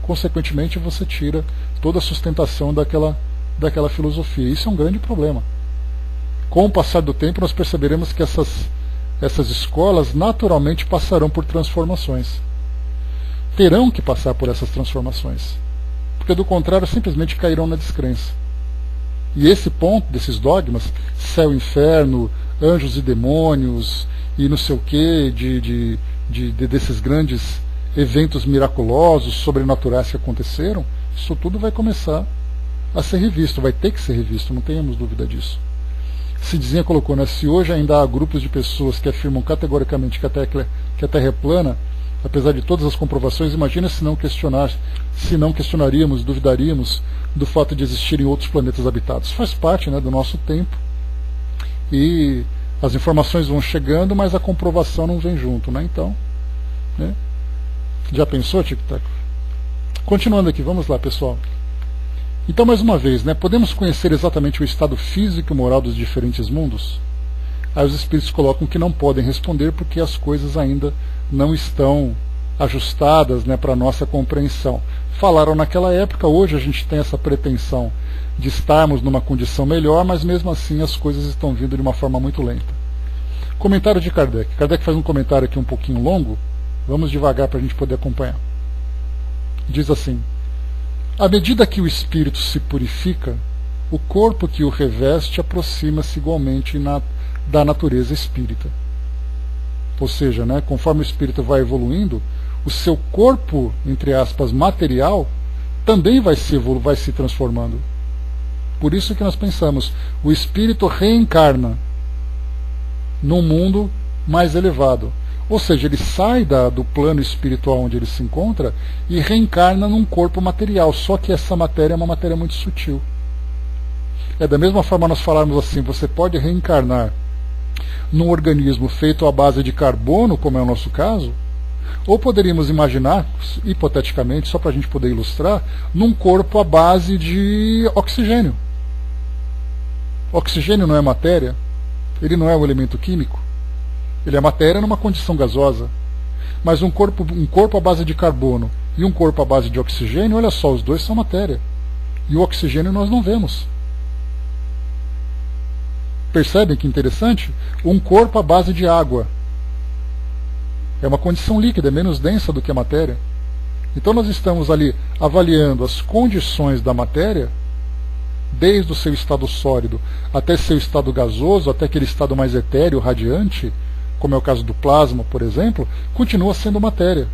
consequentemente você tira toda a sustentação daquela filosofia. Isso é um grande problema. Com o passar do tempo, nós perceberemos que essas escolas naturalmente passarão por transformações. Terão que passar por essas transformações. Porque do contrário, simplesmente cairão na descrença. E esse ponto desses dogmas, céu e inferno, anjos e demônios, e não sei o que, desses grandes eventos miraculosos, sobrenaturais que aconteceram, isso tudo vai começar a ser revisto, vai ter que ser revisto, não tenhamos dúvida disso. Cidizinha colocou, né, se hoje ainda há grupos de pessoas que afirmam categoricamente que a Terra é plana, apesar de todas as comprovações, imagina se não questionaríamos, duvidaríamos do fato de existirem outros planetas habitados. Faz parte, né, do nosso tempo, e as informações vão chegando, mas a comprovação não vem junto, né? Então, né? Já pensou, Tic-Tac? Continuando aqui, vamos lá, pessoal. Então, mais uma vez, né, podemos conhecer exatamente o estado físico e moral dos diferentes mundos? Aí os espíritos colocam que não podem responder porque as coisas ainda não estão ajustadas, né, para a nossa compreensão. Falaram naquela época, hoje a gente tem essa pretensão de estarmos numa condição melhor, mas mesmo assim as coisas estão vindo de uma forma muito lenta. Comentário de Kardec. Kardec faz um comentário aqui um pouquinho longo, vamos devagar para a gente poder acompanhar. Diz assim: à medida que o espírito se purifica, o corpo que o reveste aproxima-se igualmente da natureza espírita. Ou seja, né, conforme o espírito vai evoluindo, o seu corpo, entre aspas, material, também vai se transformando. Por isso que nós pensamos, o espírito reencarna num mundo mais elevado. Ou seja, ele sai do plano espiritual onde ele se encontra e reencarna num corpo material, só que essa matéria é uma matéria muito sutil. É da mesma forma nós falarmos assim, você pode reencarnar num organismo feito à base de carbono, como é o nosso caso, ou poderíamos imaginar, hipoteticamente, só para a gente poder ilustrar, num corpo à base de oxigênio. Oxigênio não é matéria, ele não é um elemento químico, ele é matéria numa condição gasosa. Mas um corpo à base de carbono e um corpo à base de oxigênio, olha só, os dois são matéria. E o oxigênio nós não vemos. Percebem que interessante? Um corpo à base de água. É uma condição líquida, é menos densa do que a matéria. Então nós estamos ali avaliando as condições da matéria, desde o seu estado sólido até seu estado gasoso, até aquele estado mais etéreo, radiante, como é o caso do plasma, por exemplo, continua sendo matéria.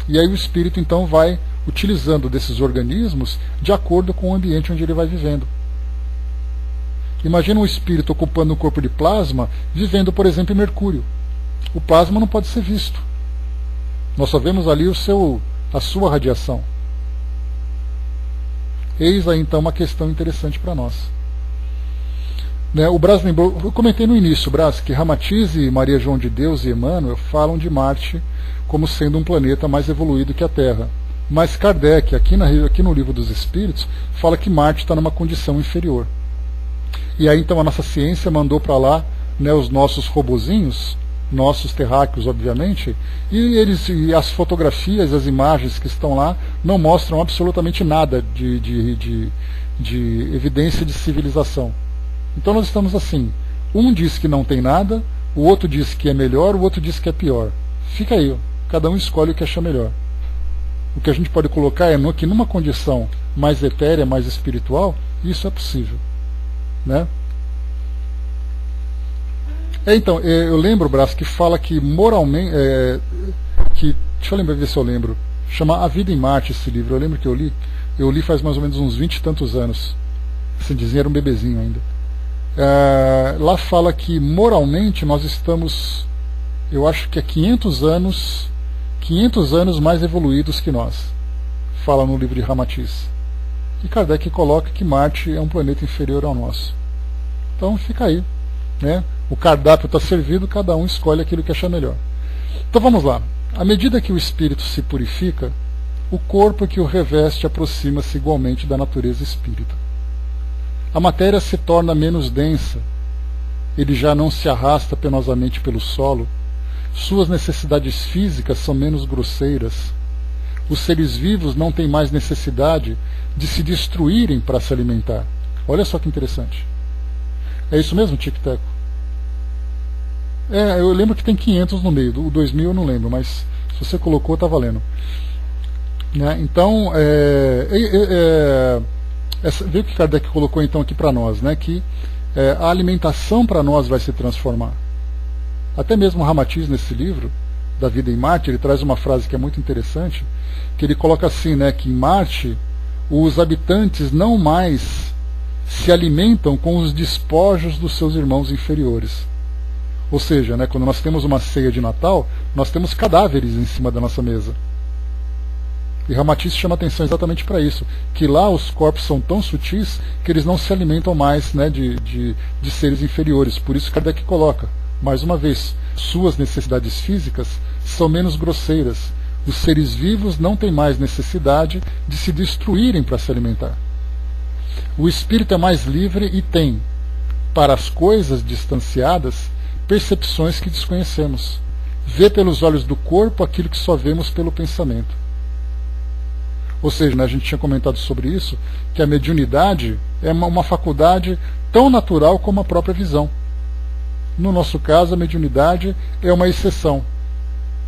E aí o espírito então vai utilizando desses organismos de acordo com o ambiente onde ele vai vivendo. Imagina um espírito ocupando um corpo de plasma, vivendo, por exemplo, em Mercúrio. O plasma não pode ser visto. Nós só vemos ali a sua radiação. Eis aí então uma questão interessante para nós. Né, o Braz lembrou, eu comentei no início, Braz, que Ramatize, Maria João de Deus e Emmanuel falam de Marte como sendo um planeta mais evoluído que a Terra. Mas Kardec, aqui no Livro dos Espíritos, fala que Marte está numa condição inferior. E aí então a nossa ciência mandou para lá, né, os nossos robozinhos, nossos terráqueos, obviamente, e as fotografias, as imagens que estão lá não mostram absolutamente nada de evidência de civilização. Então nós estamos assim, um diz que não tem nada, o outro diz que é melhor, o outro diz que é pior. Fica aí, ó, cada um escolhe o que acha melhor. O que a gente pode colocar é que numa condição mais etérea, mais espiritual, isso é possível, né? Então, eu lembro, Brás, que fala que moralmente, deixa eu lembrar, ver se eu lembro, chama A Vida em Marte esse livro, eu lembro que eu li faz mais ou menos uns 20 e tantos anos, assim dizia, era um bebezinho ainda. Lá fala que moralmente nós estamos, eu acho que é 500 anos mais evoluídos que nós, fala no livro de Ramatiz. E Kardec coloca que Marte é um planeta inferior ao nosso. Então fica aí, né? O cardápio está servido, cada um escolhe aquilo que achar melhor. Então vamos lá. À medida que o espírito se purifica, o corpo que o reveste aproxima-se igualmente da natureza espírita. A matéria se torna menos densa, ele já não se arrasta penosamente pelo solo, suas necessidades físicas são menos grosseiras, os seres vivos não têm mais necessidade de se destruírem para se alimentar. Olha só que interessante. É isso mesmo, Tic-Tac? Eu lembro que tem 500 no meio, o 2000 eu não lembro, mas se você colocou, está valendo. Né? Então, vê o que Kardec colocou então aqui para nós, né? Que a alimentação para nós vai se transformar. Até mesmo Ramatiz, nesse livro, da vida em Marte, ele traz uma frase que é muito interessante, que ele coloca assim, né, que em Marte os habitantes não mais se alimentam com os despojos dos seus irmãos inferiores. Ou seja, né, quando nós temos uma ceia de Natal, nós temos cadáveres em cima da nossa mesa. E Ramatiz chama atenção exatamente para isso, que lá os corpos são tão sutis que eles não se alimentam mais, né, de seres inferiores. Por isso Kardec coloca, mais uma vez, suas necessidades físicas são menos grosseiras. Os seres vivos não têm mais necessidade de se destruírem para se alimentar. O espírito é mais livre e tem, para as coisas distanciadas, percepções que desconhecemos. Vê pelos olhos do corpo aquilo que só vemos pelo pensamento. Ou seja, né, a gente tinha comentado sobre isso, que a mediunidade é uma faculdade tão natural como a própria visão. No nosso caso, a mediunidade é uma exceção.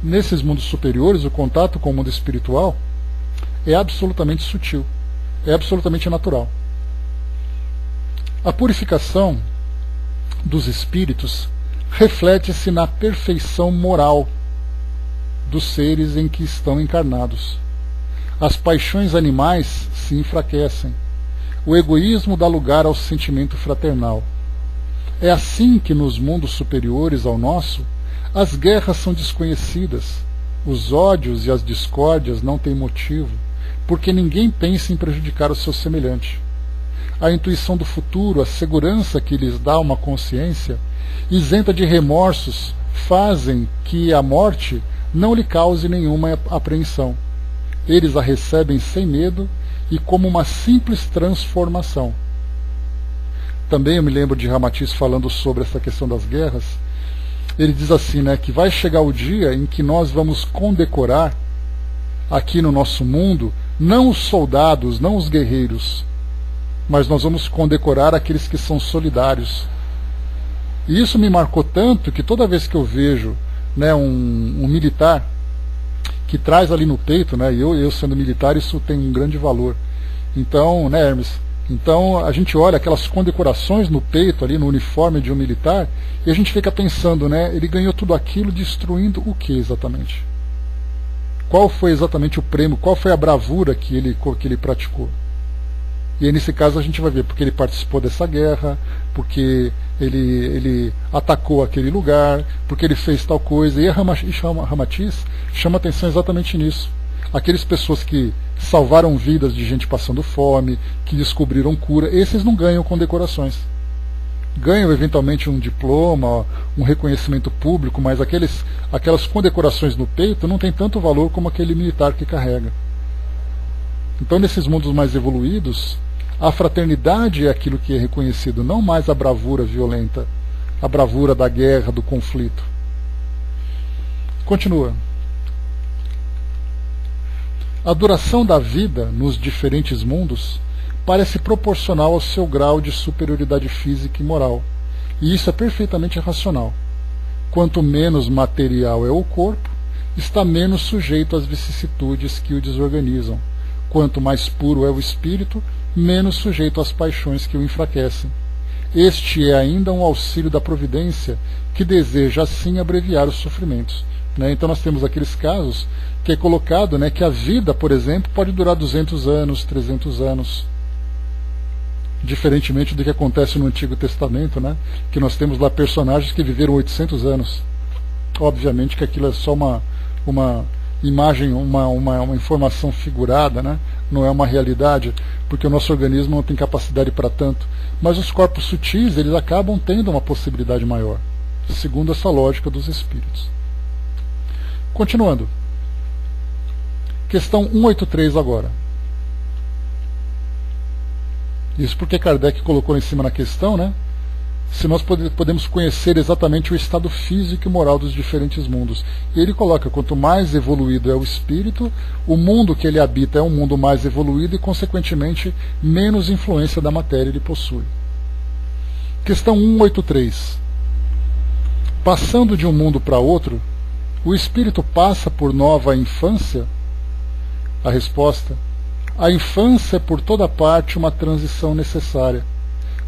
Nesses mundos superiores, o contato com o mundo espiritual é absolutamente sutil, é absolutamente natural. A purificação dos espíritos reflete-se na perfeição moral dos seres em que estão encarnados. As paixões animais se enfraquecem. O egoísmo dá lugar ao sentimento fraternal. É assim que nos mundos superiores ao nosso, as guerras são desconhecidas, os ódios e as discórdias não têm motivo, porque ninguém pensa em prejudicar o seu semelhante. A intuição do futuro, a segurança que lhes dá uma consciência, isenta de remorsos, fazem que a morte não lhe cause nenhuma apreensão. Eles a recebem sem medo e como uma simples transformação. Também eu me lembro de Ramatiz falando sobre essa questão das guerras. Ele diz assim, né, que vai chegar o dia em que nós vamos condecorar aqui no nosso mundo não os soldados, não os guerreiros, mas nós vamos condecorar aqueles que são solidários. E isso me marcou tanto que toda vez que eu vejo, né, um militar que traz ali no peito, né, eu sendo militar, isso tem um grande valor. Então, né, Hermes, então a gente olha aquelas condecorações no peito, ali no uniforme de um militar, e a gente fica pensando, né, ele ganhou tudo aquilo destruindo o que exatamente? Qual foi exatamente o prêmio, qual foi a bravura que ele praticou? E aí, nesse caso, a gente vai ver porque ele participou dessa guerra, porque ele atacou aquele lugar, porque ele fez tal coisa. E a Ramatiz chama atenção exatamente nisso. Aquelas pessoas que salvaram vidas de gente passando fome, que descobriram cura, esses não ganham condecorações. Ganham eventualmente um diploma, um reconhecimento público, mas aquelas condecorações no peito não tem tanto valor como aquele militar que carrega. Então, nesses mundos mais evoluídos, a fraternidade é aquilo que é reconhecido, não mais a bravura violenta, a bravura da guerra, do conflito. Continua. A duração da vida nos diferentes mundos parece proporcional ao seu grau de superioridade física e moral, e isso é perfeitamente racional. Quanto menos material é o corpo, está menos sujeito às vicissitudes que o desorganizam. Quanto mais puro é o espírito, menos sujeito às paixões que o enfraquecem. Este é ainda um auxílio da providência que deseja assim abreviar os sofrimentos. Né? Então nós temos aqueles casos que é colocado, né, que a vida, por exemplo, pode durar 200 anos, 300 anos. Diferentemente do que acontece no Antigo Testamento, né, que nós temos lá personagens que viveram 800 anos. Obviamente que aquilo é só uma imagem, uma informação figurada, né? Não é uma realidade, porque o nosso organismo não tem capacidade para tanto. Mas os corpos sutis, eles acabam tendo uma possibilidade maior, segundo essa lógica dos espíritos. Continuando. Questão 183 agora. Isso porque Kardec colocou em cima na questão, né? Se nós podemos conhecer exatamente o estado físico e moral dos diferentes mundos. E ele coloca, quanto mais evoluído é o espírito, o mundo que ele habita é um mundo mais evoluído e, consequentemente, menos influência da matéria ele possui. Questão 183. Passando de um mundo para outro, o espírito passa por nova infância? A resposta: a infância é por toda parte uma transição necessária,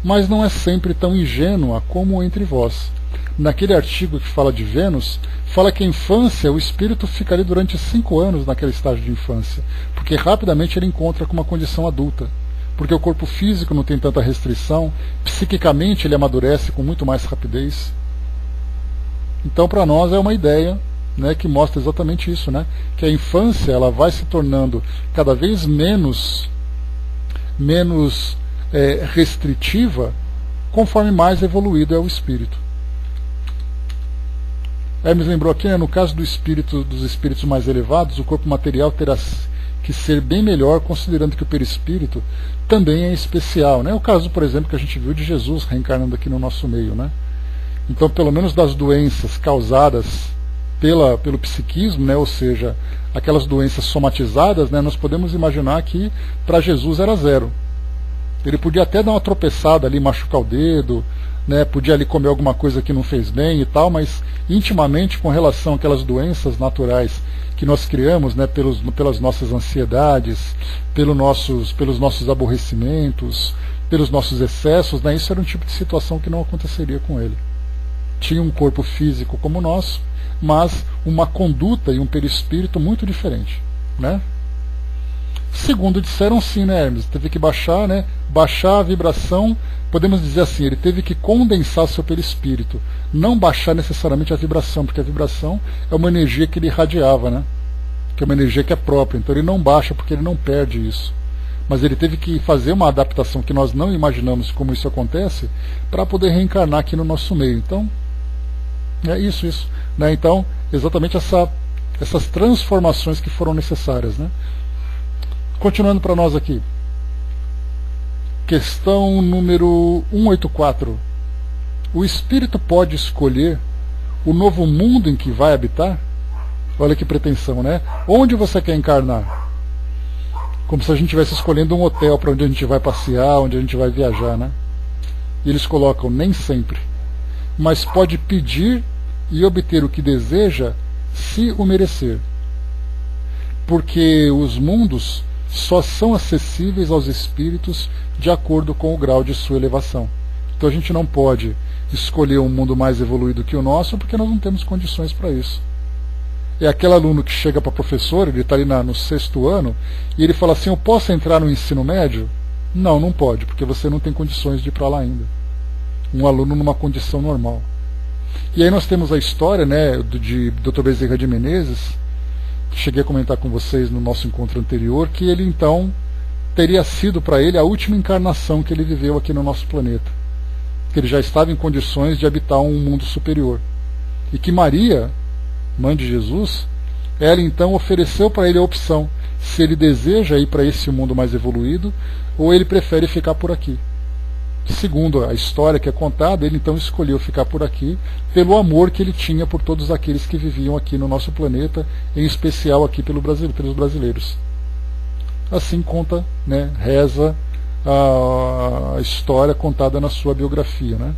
mas não é sempre tão ingênua como entre vós. naquele artigo que fala de Vênus, fala que a infância, o espírito fica ali durante 5 anos naquele estágio de infância, porque rapidamente ele encontra com uma condição adulta, porque o corpo físico não tem tanta restrição, psiquicamente ele amadurece com muito mais rapidez. Então, para nós é uma ideia, né, que mostra exatamente isso, né, que a infância ela vai se tornando cada vez menos restritiva conforme mais evoluído é o espírito. Hermes lembrou aqui, né, no caso dos espíritos mais elevados, o corpo material terá que ser bem melhor, considerando que o perispírito também é especial, né? O caso, por exemplo, que a gente viu de Jesus reencarnando aqui no nosso meio, né? Então, pelo menos das doenças causadas pelo psiquismo, né, ou seja, aquelas doenças somatizadas, né, nós podemos imaginar que para Jesus era 0. Ele podia até dar uma tropeçada ali, machucar o dedo, né, podia ali comer alguma coisa que não fez bem e tal, mas intimamente com relação àquelas doenças naturais que nós criamos, né, pelas nossas ansiedades, pelos nossos aborrecimentos, pelos nossos excessos, né, isso era um tipo de situação que não aconteceria com ele. Tinha um corpo físico como o nosso, mas uma conduta e um perispírito muito diferente, né? Segundo disseram, sim, né, Hermes? Teve que baixar, né? Baixar a vibração, podemos dizer assim, ele teve que condensar seu perispírito, não baixar necessariamente a vibração, porque a vibração é uma energia que ele irradiava, né? Que é uma energia que é própria, então ele não baixa porque ele não perde isso. Mas ele teve que fazer uma adaptação que nós não imaginamos como isso acontece, para poder reencarnar aqui no nosso meio. Então, é isso, né? Então, exatamente essas transformações que foram necessárias, né? Continuando para nós aqui. Questão número 184. O espírito pode escolher o novo mundo em que vai habitar? Olha que pretensão, né? Onde você quer encarnar? Como se a gente estivesse escolhendo um hotel para onde a gente vai passear, onde a gente vai viajar, né? E eles colocam nem sempre. Mas pode pedir e obter o que deseja se o merecer. Porque os mundos só são acessíveis aos espíritos de acordo com o grau de sua elevação. Então a gente não pode escolher um mundo mais evoluído que o nosso porque nós não temos condições para isso. É aquele aluno que chega para o professor, ele está ali no 6º ano, e ele fala assim, eu posso entrar no ensino médio? Não, não pode, porque você não tem condições de ir para lá ainda. Um aluno numa condição normal. E aí nós temos a história, né, de Dr. Bezerra de Menezes, que cheguei a comentar com vocês no nosso encontro anterior, que ele então teria sido para ele a última encarnação que ele viveu aqui no nosso planeta. Que ele já estava em condições de habitar um mundo superior. E que Maria, mãe de Jesus, ela então ofereceu para ele a opção, se ele deseja ir para esse mundo mais evoluído, ou ele prefere ficar por aqui. Segundo a história que é contada, ele então escolheu ficar por aqui pelo amor que ele tinha por todos aqueles que viviam aqui no nosso planeta, em especial aqui pelos brasileiros. Assim conta, né, reza a história contada na sua biografia, né?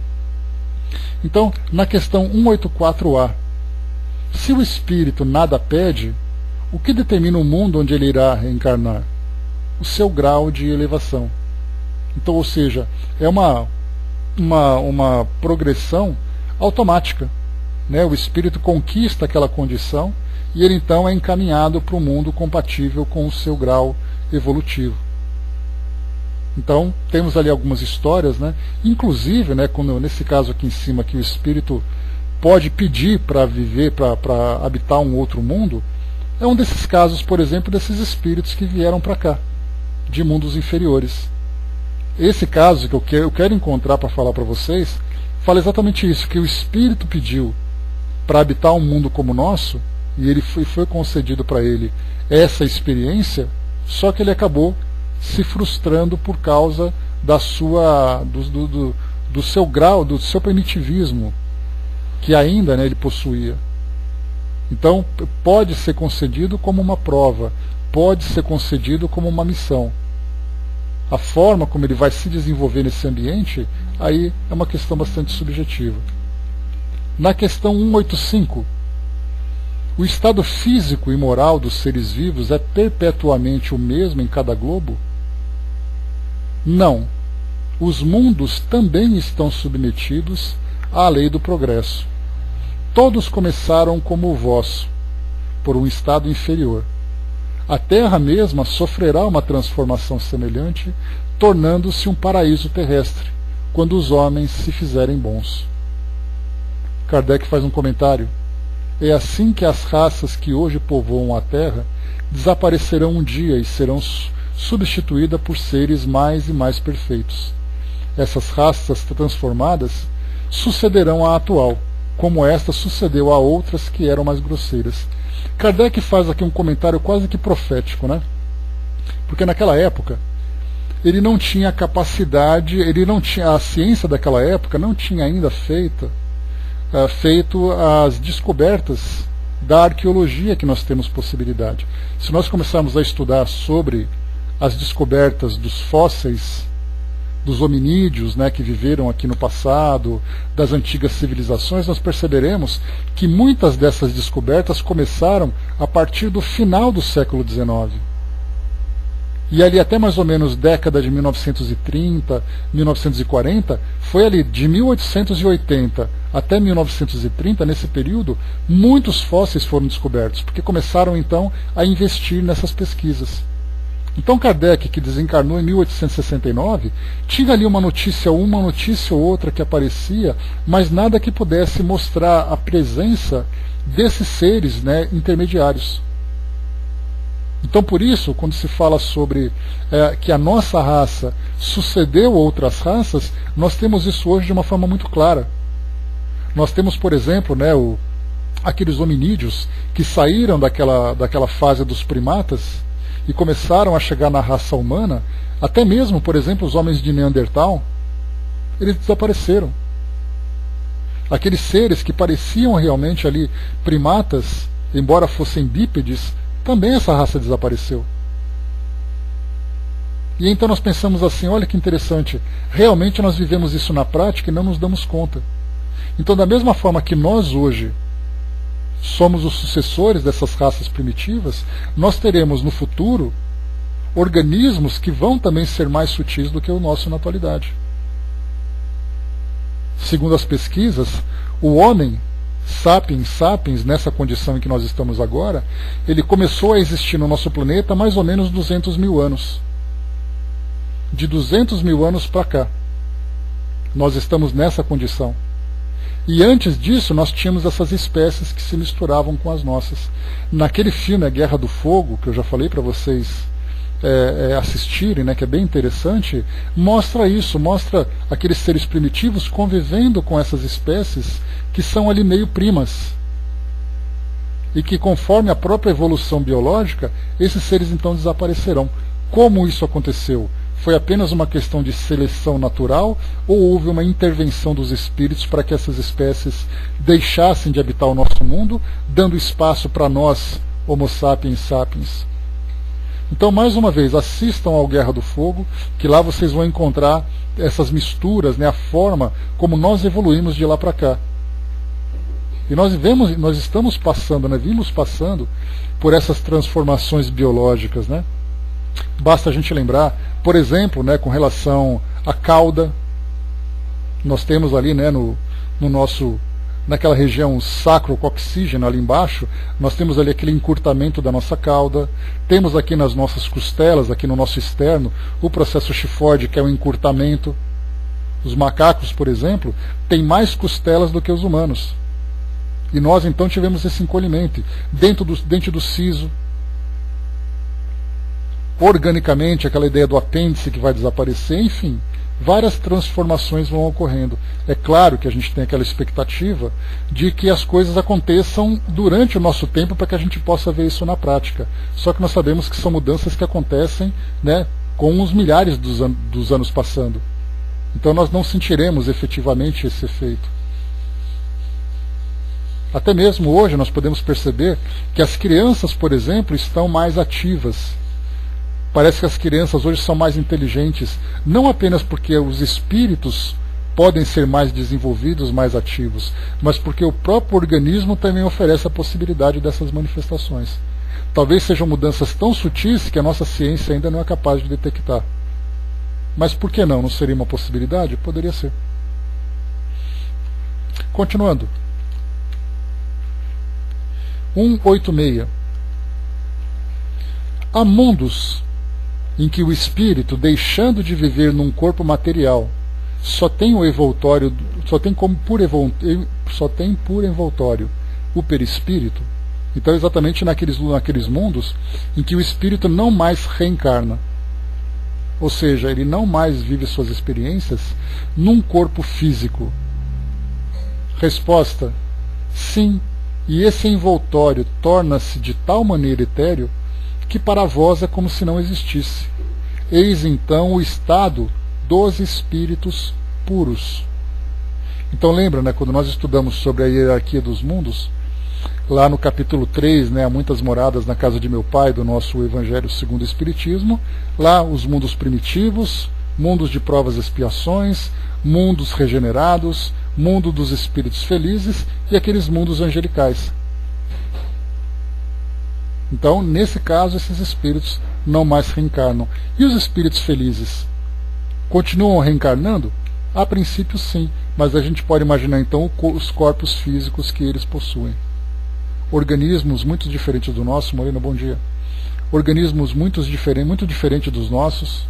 Então, na questão 184A, se o espírito nada pede, o que determina o mundo onde ele irá reencarnar? O seu grau de elevação. Então, ou seja, é uma progressão automática, né? O espírito conquista aquela condição e ele então é encaminhado para o mundo compatível com o seu grau evolutivo. Então, temos ali algumas histórias, né? Inclusive, né, quando, nesse caso aqui em cima, que o espírito pode pedir para viver, para habitar um outro mundo, é um desses casos, por exemplo, desses espíritos que vieram para cá, de mundos inferiores. Esse caso que eu quero encontrar para falar para vocês, fala exatamente isso, que o espírito pediu para habitar um mundo como o nosso, e ele foi concedido para ele essa experiência, só que ele acabou se frustrando por causa do seu grau, do seu primitivismo, que ainda, né, ele possuía. Então, pode ser concedido como uma prova, pode ser concedido como uma missão. A forma como ele vai se desenvolver nesse ambiente, aí é uma questão bastante subjetiva. Na questão 185, o estado físico e moral dos seres vivos é perpetuamente o mesmo em cada globo? Não. Os mundos também estão submetidos à lei do progresso. Todos começaram como o vosso, por um estado inferior. A Terra mesma sofrerá uma transformação semelhante, tornando-se um paraíso terrestre, quando os homens se fizerem bons. Kardec faz um comentário. É assim que as raças que hoje povoam a Terra desaparecerão um dia e serão substituídas por seres mais e mais perfeitos. Essas raças transformadas sucederão à atual, como esta sucedeu a outras que eram mais grosseiras. Kardec faz aqui um comentário quase que profético, né? Porque naquela época ele não tinha capacidade, a ciência daquela época não tinha ainda feito as descobertas da arqueologia que nós temos possibilidade. Se nós começarmos a estudar sobre as descobertas dos fósseis dos hominídeos, né, que viveram aqui no passado, das antigas civilizações, nós perceberemos que muitas dessas descobertas começaram a partir do final do século XIX. E ali até mais ou menos década de 1930, 1940, foi ali de 1880 até 1930, nesse período, muitos fósseis foram descobertos, porque começaram então a investir nessas pesquisas. Então Kardec, que desencarnou em 1869, tinha ali uma notícia ou outra que aparecia, mas nada que pudesse mostrar a presença desses seres, né, intermediários. Então por isso, quando se fala sobre que a nossa raça sucedeu outras raças, nós temos isso hoje de uma forma muito clara. Nós temos, por exemplo, né, aqueles hominídeos que saíram daquela fase dos primatas e começaram a chegar na raça humana, até mesmo, por exemplo, os homens de Neandertal, eles desapareceram. Aqueles seres que pareciam realmente ali primatas, embora fossem bípedes, também essa raça desapareceu. E então nós pensamos assim, olha que interessante, realmente nós vivemos isso na prática e não nos damos conta. Então, da mesma forma que nós hoje somos os sucessores dessas raças primitivas, nós teremos no futuro organismos que vão também ser mais sutis do que o nosso na atualidade. Segundo as pesquisas, o homem, sapiens, nessa condição em que nós estamos agora, ele começou a existir no nosso planeta há mais ou menos 200 mil anos. De 200 mil anos para cá, nós estamos nessa condição. E antes disso, nós tínhamos essas espécies que se misturavam com as nossas. Naquele filme A Guerra do Fogo, que eu já falei para vocês assistirem, né, que é bem interessante, mostra isso, mostra aqueles seres primitivos convivendo com essas espécies que são ali meio primas. E que, conforme a própria evolução biológica, esses seres então desaparecerão. Como isso aconteceu? Foi apenas uma questão de seleção natural ou houve uma intervenção dos espíritos para que essas espécies deixassem de habitar o nosso mundo, dando espaço para nós, Homo sapiens sapiens? Então, mais uma vez, assistam ao Guerra do Fogo, que lá vocês vão encontrar essas misturas, né, a forma como nós evoluímos de lá para cá. E nós estamos passando, né, vimos passando por essas transformações biológicas, né? Basta a gente lembrar, por exemplo, né, com relação à cauda, nós temos ali, né, naquela região sacrococcígena ali embaixo, nós temos ali aquele encurtamento da nossa cauda, temos aqui nas nossas costelas, aqui no nosso externo, o processo Chifford, que é o encurtamento. Os macacos, por exemplo, têm mais costelas do que os humanos. E nós então tivemos esse encolhimento dentro do siso. Organicamente, aquela ideia do apêndice que vai desaparecer, enfim, várias transformações vão ocorrendo. É claro que a gente tem aquela expectativa de que as coisas aconteçam durante o nosso tempo para que a gente possa ver isso na prática. Só que nós sabemos que são mudanças que acontecem, né, com os milhares dos anos passando. Então nós não sentiremos efetivamente esse efeito. Até mesmo hoje nós podemos perceber que as crianças, por exemplo, estão mais ativas. Parece que as crianças hoje são mais inteligentes, não apenas porque os espíritos podem ser mais desenvolvidos, mais ativos, mas porque o próprio organismo também oferece a possibilidade dessas manifestações. Talvez sejam mudanças tão sutis que a nossa ciência ainda não é capaz de detectar. Mas por que não? Não seria uma possibilidade? Poderia ser. Continuando. 186. Há mundos em que o espírito, deixando de viver num corpo material, só tem por envoltório o perispírito. Então, exatamente naqueles mundos em que o espírito não mais reencarna, ou seja, ele não mais vive suas experiências num corpo físico. Resposta: sim, e esse envoltório torna-se de tal maneira etéreo que para vós é como se não existisse. Eis então o estado dos espíritos puros. Então lembra, né, quando nós estudamos sobre a hierarquia dos mundos, lá no capítulo 3, né, há muitas moradas na casa de meu pai, do nosso Evangelho segundo o Espiritismo, lá os mundos primitivos, mundos de provas e expiações, mundos regenerados, mundo dos espíritos felizes e aqueles mundos angelicais. Então, nesse caso, esses espíritos não mais reencarnam. E os espíritos felizes continuam reencarnando? A princípio, sim, mas a gente pode imaginar então os corpos físicos que eles possuem. Organismos muito diferentes do nosso. Morena, bom dia. Organismos muito diferentes dos nossos,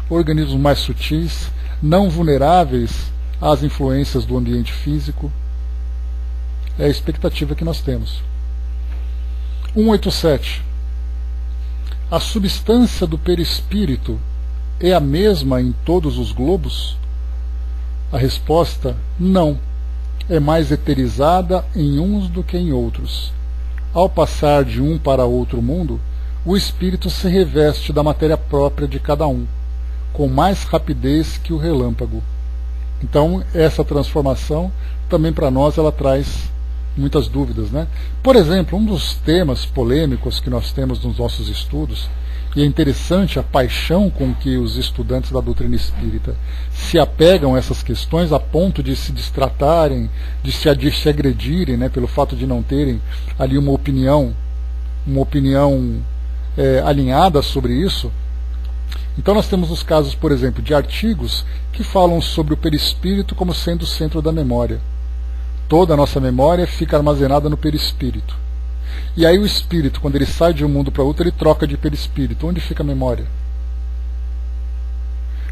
organismos mais sutis, não vulneráveis às influências do ambiente físico. É a expectativa que nós temos. 187. A substância do perispírito é a mesma em todos os globos? A resposta: não. É mais eterizada em uns do que em outros. Ao passar de um para outro mundo, o espírito se reveste da matéria própria de cada um, com mais rapidez que o relâmpago. Então, essa transformação, também para nós, ela traz muitas dúvidas, né? Por exemplo, um dos temas polêmicos que nós temos nos nossos estudos, e é interessante a paixão com que os estudantes da doutrina espírita se apegam a essas questões a ponto de se destratarem, de se agredirem, né, pelo fato de não terem ali uma opinião alinhada sobre isso. Então nós temos os casos, por exemplo, de artigos que falam sobre o perispírito como sendo o centro da memória. Toda a nossa memória fica armazenada no perispírito. E aí o espírito, quando ele sai de um mundo para outro, ele troca de perispírito. Onde fica a memória?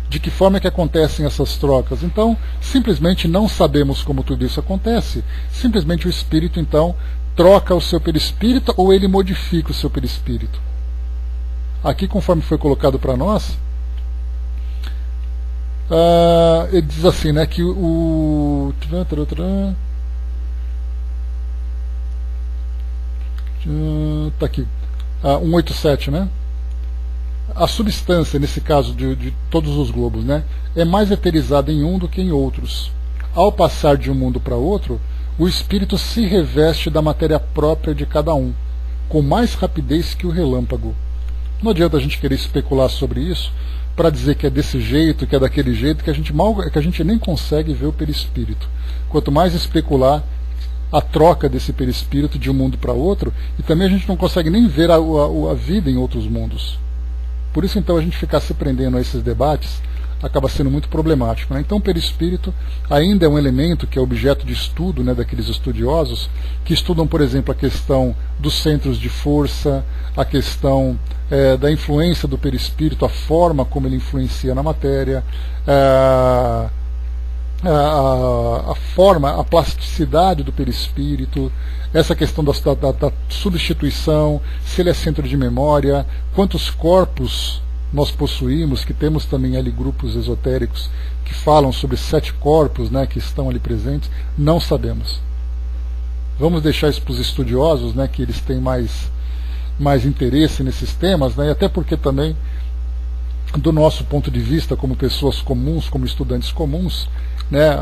De que forma é que acontecem essas trocas? Então, simplesmente não sabemos como tudo isso acontece. Simplesmente o espírito, então, troca o seu perispírito ou ele modifica o seu perispírito. Aqui, conforme foi colocado para nós, ele diz assim, né, que está aqui, 187, né? A substância, nesse caso de todos os globos, né, é mais eterizada em um do que em outros. Ao passar de um mundo para outro, o espírito se reveste da matéria própria de cada um, com mais rapidez que o relâmpago. Não adianta a gente querer especular sobre isso para dizer que é desse jeito, que é daquele jeito, que a gente nem consegue ver o perispírito. Quanto mais especular a troca desse perispírito de um mundo para outro, e também a gente não consegue nem ver a vida em outros mundos. Por isso, então, a gente ficar se prendendo a esses debates acaba sendo muito problemático, né? Então, o perispírito ainda é um elemento que é objeto de estudo, né, daqueles estudiosos que estudam, por exemplo, a questão dos centros de força, a questão da influência do perispírito, a forma como ele influencia na matéria, a forma, a plasticidade do perispírito, essa questão da substituição, se ele é centro de memória, quantos corpos nós possuímos, que temos também ali grupos esotéricos que falam sobre 7 corpos, né, que estão ali presentes, não sabemos. Vamos deixar isso para os estudiosos, né, que eles têm mais interesse nesses temas, né, e até porque também, do nosso ponto de vista, como pessoas comuns, como estudantes comuns, né,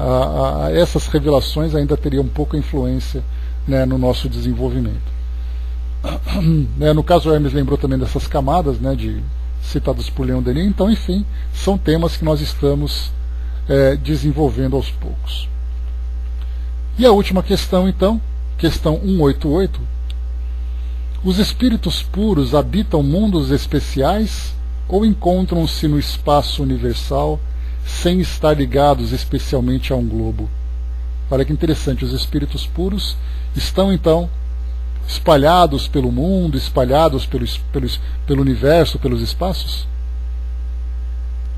essas revelações ainda teriam pouca influência, né, no nosso desenvolvimento. No caso, o Hermes lembrou também dessas camadas, né, citadas por Leon Denis. Então, enfim, são temas que nós estamos desenvolvendo aos poucos. E a última questão, então, questão 188. Os espíritos puros habitam mundos especiais ou encontram-se no espaço universal sem estar ligados especialmente a um globo? Olha que interessante, os espíritos puros estão então espalhados pelo mundo, espalhados pelo universo, pelos espaços?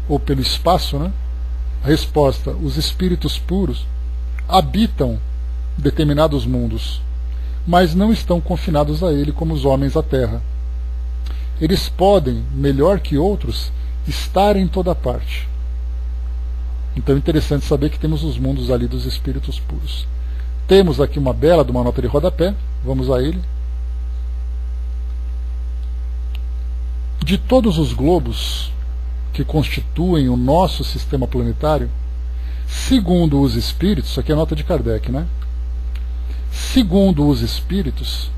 Ou pelo espaço, né? A resposta, os espíritos puros habitam determinados mundos, mas não estão confinados a ele como os homens à Terra. Eles podem, melhor que outros, estar em toda parte. Então é interessante saber que temos os mundos ali dos espíritos puros. Temos aqui uma bela de uma nota de rodapé, vamos a ele. De todos os globos que constituem o nosso sistema planetário, segundo os espíritos, isso aqui é a nota de Kardec, né? Segundo os espíritos,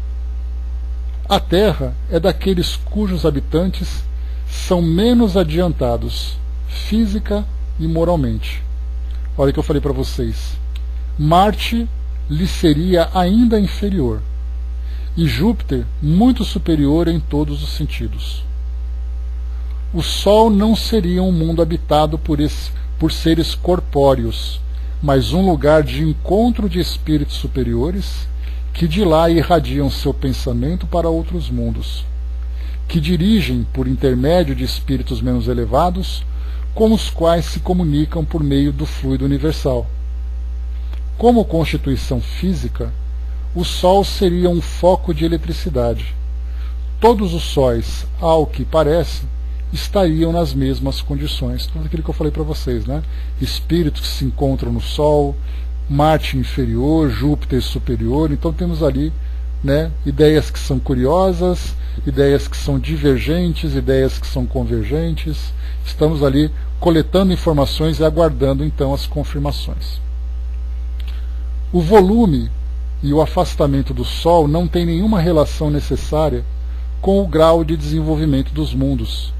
a Terra é daqueles cujos habitantes são menos adiantados física e moralmente. Olha o que eu falei para vocês. Marte lhe seria ainda inferior e Júpiter muito superior em todos os sentidos. O Sol não seria um mundo habitado por seres corpóreos, mas um lugar de encontro de espíritos superiores que de lá irradiam seu pensamento para outros mundos, que dirigem, por intermédio de espíritos menos elevados, com os quais se comunicam por meio do fluido universal. Como constituição física, o Sol seria um foco de eletricidade. Todos os sóis, ao que parece, estariam nas mesmas condições. Tudo aquilo que eu falei para vocês, né? Espíritos que se encontram no Sol, Marte inferior, Júpiter superior. Então temos ali, né, ideias que são curiosas, ideias que são divergentes, ideias que são convergentes. Estamos ali coletando informações e aguardando então as confirmações. O volume e o afastamento do Sol não tem nenhuma relação necessária com o grau de desenvolvimento dos mundos,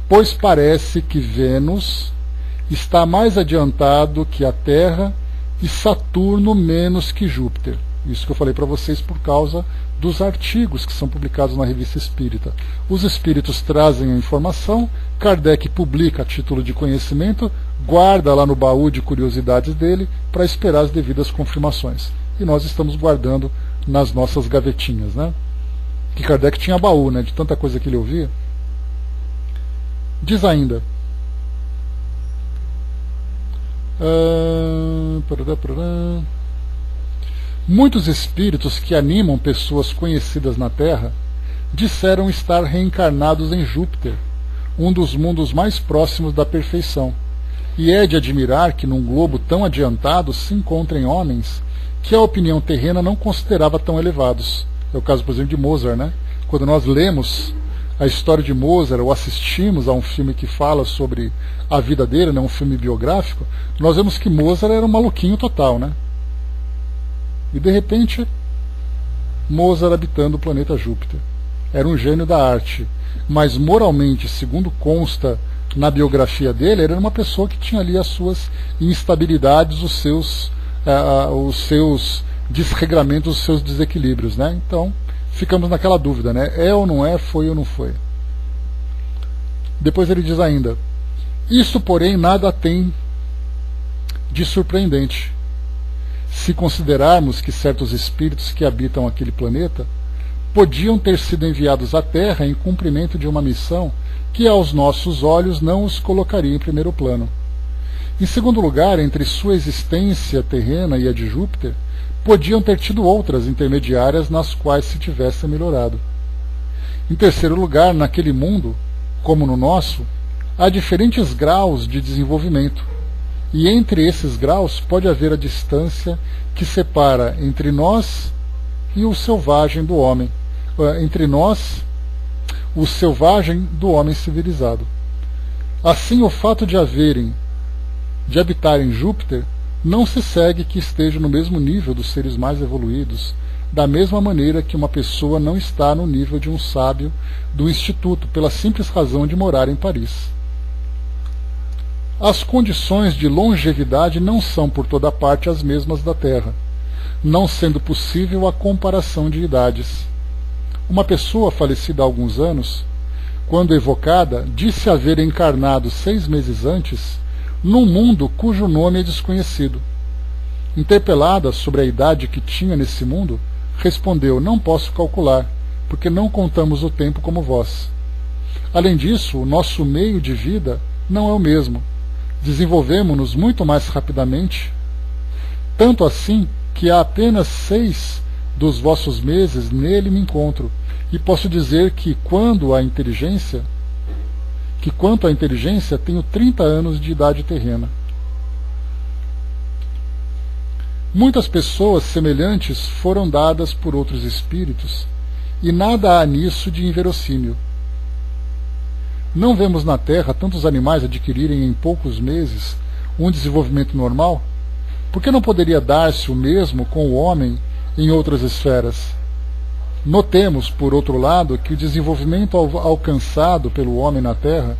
pois parece que Vênus está mais adiantado que a Terra e Saturno menos que Júpiter. Isso que eu falei para vocês por causa dos artigos que são publicados na Revista Espírita. Os espíritos trazem a informação, Kardec publica a título de conhecimento, guarda lá no baú de curiosidades dele para esperar as devidas confirmações. E nós estamos guardando nas nossas gavetinhas, né? Que Kardec tinha baú, né? De tanta coisa que ele ouvia. Diz ainda. Muitos espíritos que animam pessoas conhecidas na Terra disseram estar reencarnados em Júpiter, um dos mundos mais próximos da perfeição. E é de admirar que num globo tão adiantado se encontrem homens que a opinião terrena não considerava tão elevados. É o caso, por exemplo, de Mozart, né? Quando nós lemos a história de Mozart ou assistimos a um filme que fala sobre a vida dele, né, um filme biográfico, nós vemos que Mozart era um maluquinho total, né? E de repente, Mozart habitando o planeta Júpiter. Era um gênio da arte, mas moralmente, segundo consta na biografia dele, era uma pessoa que tinha ali as suas instabilidades, os seus desregramentos, os seus desequilíbrios, né? Então, ficamos naquela dúvida, né? É ou não é, foi ou não foi. Depois ele diz ainda: isso, porém, nada tem de surpreendente, se considerarmos que certos espíritos que habitam aquele planeta podiam ter sido enviados à Terra em cumprimento de uma missão que aos nossos olhos não os colocaria em primeiro plano. Em segundo lugar, entre sua existência terrena e a de Júpiter, podiam ter tido outras intermediárias nas quais se tivesse melhorado. Em terceiro lugar, naquele mundo, como no nosso, há diferentes graus de desenvolvimento, e entre esses graus pode haver a distância que separa entre nós e o selvagem do homem, entre nós, o selvagem do homem civilizado. Assim, o fato de habitarem Júpiter não se segue que esteja no mesmo nível dos seres mais evoluídos, da mesma maneira que uma pessoa não está no nível de um sábio do instituto, pela simples razão de morar em Paris. As condições de longevidade não são por toda parte as mesmas da Terra, não sendo possível a comparação de idades. Uma pessoa falecida há alguns anos, quando evocada, disse haver encarnado 6 meses antes num mundo cujo nome é desconhecido. Interpelada sobre a idade que tinha nesse mundo, respondeu: não posso calcular, porque não contamos o tempo como vós. Além disso, o nosso meio de vida não é o mesmo. Desenvolvemos-nos muito mais rapidamente, tanto assim que há apenas 6 dos vossos meses nele me encontro, e posso dizer que quanto à inteligência, tenho 30 anos de idade terrena. Muitas pessoas semelhantes foram dadas por outros espíritos, e nada há nisso de inverossímil. Não vemos na Terra tantos animais adquirirem em poucos meses um desenvolvimento normal? Por que não poderia dar-se o mesmo com o homem em outras esferas? Notemos, por outro lado, que o desenvolvimento alcançado pelo homem na Terra,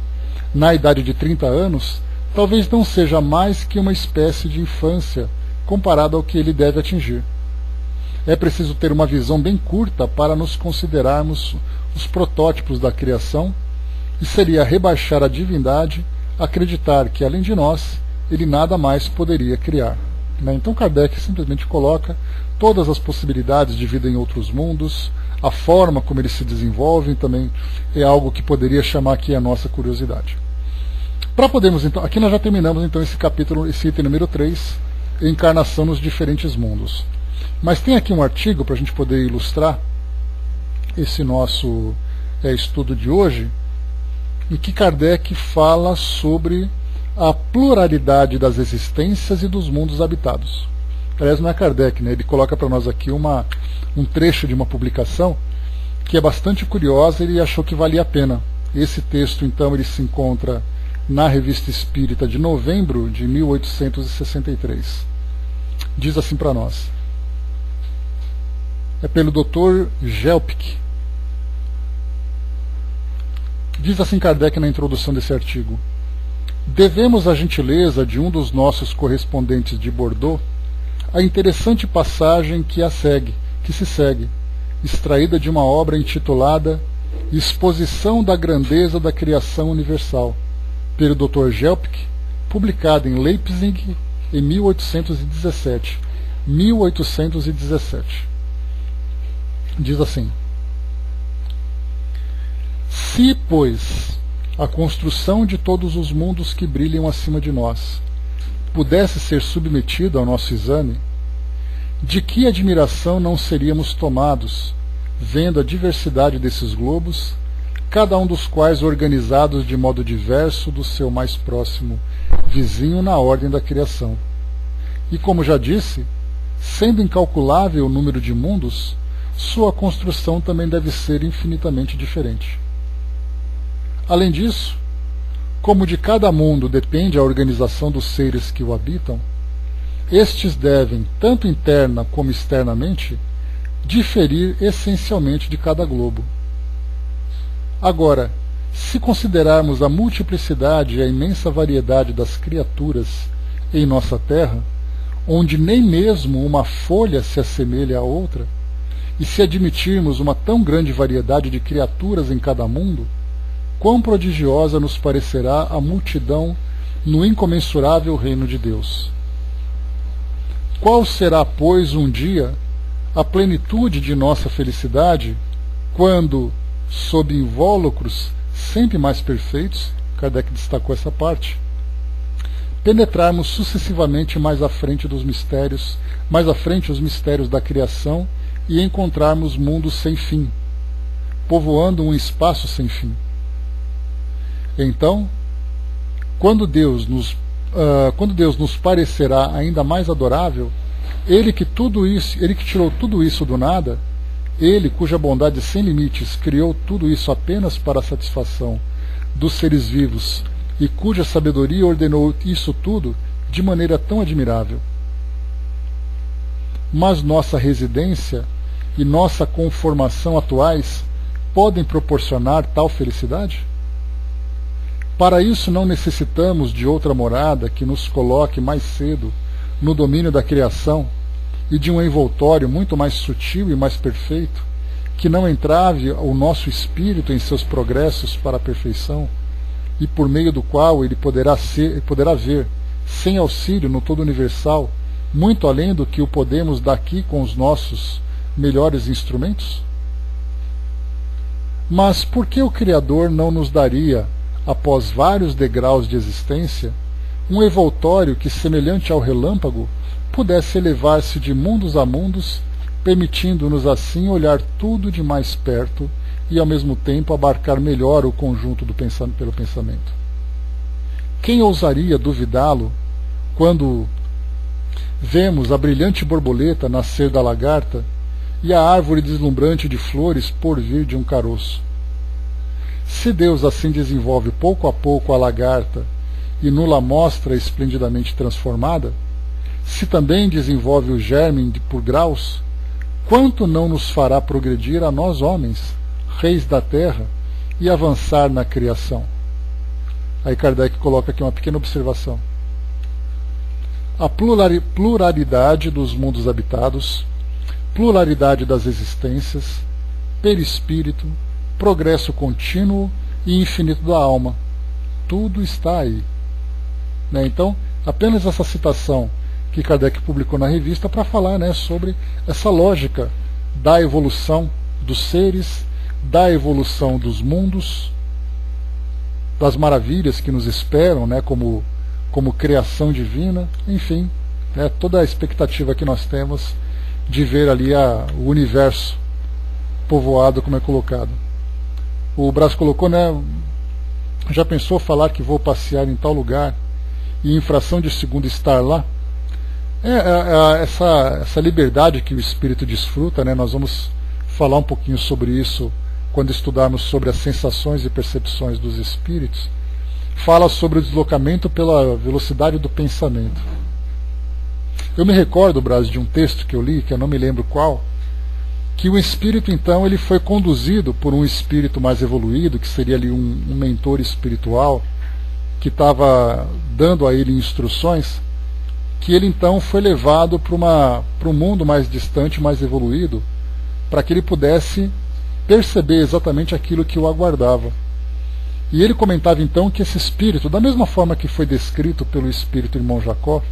na idade de 30 anos, talvez não seja mais que uma espécie de infância comparado ao que ele deve atingir. É preciso ter uma visão bem curta para nos considerarmos os protótipos da criação, e seria rebaixar a divindade acreditar que, além de nós, ele nada mais poderia criar. Então Kardec simplesmente coloca todas as possibilidades de vida em outros mundos, a forma como eles se desenvolvem também é algo que poderia chamar aqui a nossa curiosidade. Para podermos, então, aqui nós já terminamos então esse capítulo, esse item número 3, encarnação nos diferentes mundos. Mas tem aqui um artigo para a gente poder ilustrar esse nosso estudo de hoje, em que Kardec fala sobre a pluralidade das existências e dos mundos habitados. Aliás, não é Kardec, ele coloca para nós aqui um trecho de uma publicação que é bastante curiosa e ele achou que valia a pena. Esse texto, então, ele se encontra na Revista Espírita de novembro de 1863. Diz assim para nós. É pelo Dr. Gelpick. Diz assim Kardec na introdução desse artigo: devemos à gentileza de um dos nossos correspondentes de Bordeaux a interessante passagem que se segue, extraída de uma obra intitulada Exposição da Grandeza da Criação Universal, pelo Dr. Gelpick, publicada em Leipzig em 1817. Diz assim: se, pois, a construção de todos os mundos que brilham acima de nós pudesse ser submetida ao nosso exame, de que admiração não seríamos tomados, vendo a diversidade desses globos, cada um dos quais organizados de modo diverso do seu mais próximo vizinho na ordem da criação. E como já disse, sendo incalculável o número de mundos, sua construção também deve ser infinitamente diferente. Além disso, como de cada mundo depende a organização dos seres que o habitam, estes devem, tanto interna como externamente, diferir essencialmente de cada globo. Agora, se considerarmos a multiplicidade e a imensa variedade das criaturas em nossa Terra, onde nem mesmo uma folha se assemelha a outra, e se admitirmos uma tão grande variedade de criaturas em cada mundo, quão prodigiosa nos parecerá a multidão no incomensurável reino de Deus. Qual será, pois, um dia a plenitude de nossa felicidade, quando, sob invólucros sempre mais perfeitos, Kardec destacou essa parte, penetrarmos sucessivamente mais à frente os mistérios da criação e encontrarmos mundos sem fim, povoando um espaço sem fim. Então, quando Deus nos parecerá ainda mais adorável, Ele que tirou tudo isso do nada, Ele cuja bondade sem limites criou tudo isso apenas para a satisfação dos seres vivos e cuja sabedoria ordenou isso tudo de maneira tão admirável. Mas nossa residência e nossa conformação atuais podem proporcionar tal felicidade? Para isso não necessitamos de outra morada que nos coloque mais cedo no domínio da criação e de um envoltório muito mais sutil e mais perfeito, que não entrave o nosso espírito em seus progressos para a perfeição, e por meio do qual ele poderá ver, sem auxílio no todo universal, muito além do que o podemos daqui com os nossos melhores instrumentos? Mas por que o Criador não nos daria, após vários degraus de existência, um envoltório que, semelhante ao relâmpago, pudesse elevar-se de mundos a mundos, permitindo-nos assim olhar tudo de mais perto e ao mesmo tempo abarcar melhor o conjunto pelo pensamento? Quem ousaria duvidá-lo quando vemos a brilhante borboleta nascer da lagarta e a árvore deslumbrante de flores porvir de um caroço? Se Deus assim desenvolve pouco a pouco a lagarta e nula mostra esplendidamente transformada, se também desenvolve o germe por graus, quanto não nos fará progredir a nós homens, reis da terra, e avançar na criação? Aí Kardec coloca aqui uma pequena observação. A pluralidade dos mundos habitados, pluralidade das existências, perispírito, progresso contínuo e infinito da alma, tudo está aí. Então, apenas essa citação que Kardec publicou na revista para falar, sobre essa lógica da evolução dos seres, da evolução dos mundos, das maravilhas que nos esperam, como criação divina, enfim, toda a expectativa que nós temos de ver ali o universo povoado, como é colocado. O Brás colocou, já pensou falar que vou passear em tal lugar e em fração de segundo estar lá? Essa liberdade que o espírito desfruta, nós vamos falar um pouquinho sobre isso quando estudarmos sobre as sensações e percepções dos espíritos. Fala sobre o deslocamento pela velocidade do pensamento. Eu me recordo, Brás, de um texto que eu li, que eu não me lembro qual, que o espírito, então, ele foi conduzido por um espírito mais evoluído, que seria ali um mentor espiritual, que estava dando a ele instruções, que ele então foi levado para um mundo mais distante, mais evoluído, para que ele pudesse perceber exatamente aquilo que o aguardava. E ele comentava então que esse espírito, da mesma forma que foi descrito pelo espírito irmão Jacó,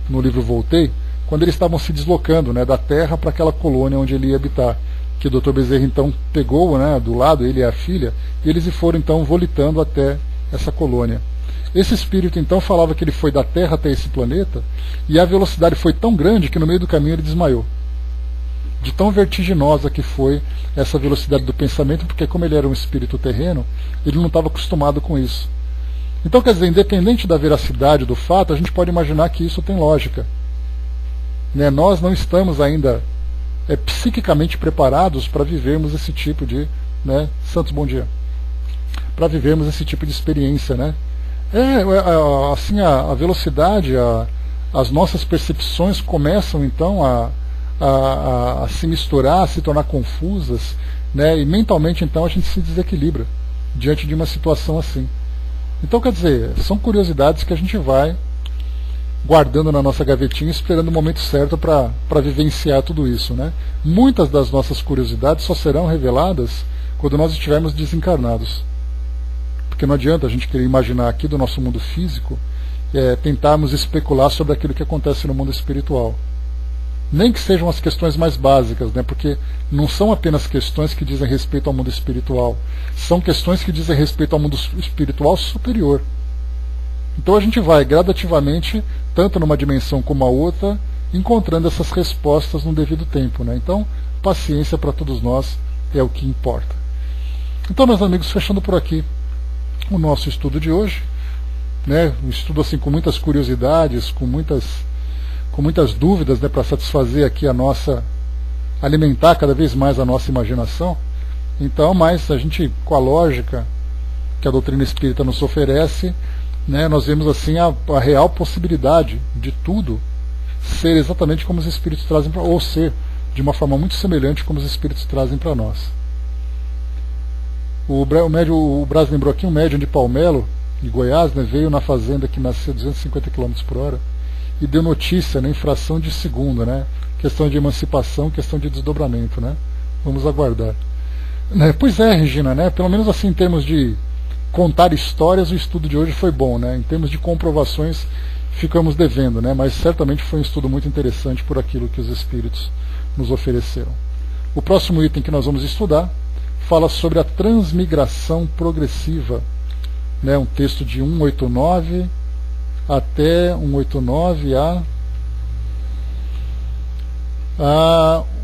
no livro Voltei, quando eles estavam se deslocando da terra para aquela colônia onde ele ia habitar, que o Dr. Bezerra então pegou do lado, ele e a filha, e eles foram então volitando até essa colônia. Esse espírito então falava que ele foi da Terra até esse planeta, e a velocidade foi tão grande que no meio do caminho ele desmaiou. De tão vertiginosa que foi essa velocidade do pensamento, porque como ele era um espírito terreno, ele não estava acostumado com isso. Então, quer dizer, independente da veracidade do fato, a gente pode imaginar que isso tem lógica. Nós não estamos ainda psiquicamente preparados para vivermos esse tipo de... Santos, bom dia. Para vivermos esse tipo de experiência, assim, a velocidade, as nossas percepções começam então a se misturar, a se tornar confusas, e mentalmente então a gente se desequilibra diante de uma situação assim. Então, quer dizer, são curiosidades que a gente vai guardando na nossa gavetinha, esperando o momento certo para vivenciar tudo isso. Muitas das nossas curiosidades só serão reveladas quando nós estivermos desencarnados. Porque não adianta a gente querer imaginar aqui do nosso mundo físico, tentarmos especular sobre aquilo que acontece no mundo espiritual. Nem que sejam as questões mais básicas, porque não são apenas questões que dizem respeito ao mundo espiritual, são questões que dizem respeito ao mundo espiritual superior. Então a gente vai gradativamente, tanto numa dimensão como a outra, encontrando essas respostas no devido tempo. Então, paciência para todos nós é o que importa. Então, meus amigos, fechando por aqui o nosso estudo de hoje, um estudo assim com muitas curiosidades, com muitas dúvidas, para satisfazer aqui alimentar cada vez mais a nossa imaginação. Então, mas a gente, com a lógica que a doutrina espírita nos oferece, nós vemos assim a real possibilidade de tudo ser exatamente como os espíritos trazem para, ou ser de uma forma muito semelhante como os espíritos trazem para nós. O Brás lembrou aqui um médium de Palmelo, de Goiás, veio na fazenda que nasceu 250 km por hora e deu notícia em fração de segundo, questão de emancipação, questão de desdobramento. Vamos aguardar. Pois é, Regina, pelo menos assim em termos de contar histórias, o estudo de hoje foi bom. Em termos de comprovações ficamos devendo, né? Mas certamente foi um estudo muito interessante por aquilo que os espíritos nos ofereceram. O próximo item que nós vamos estudar fala sobre a transmigração progressiva, né? Um texto de 189 até 189 a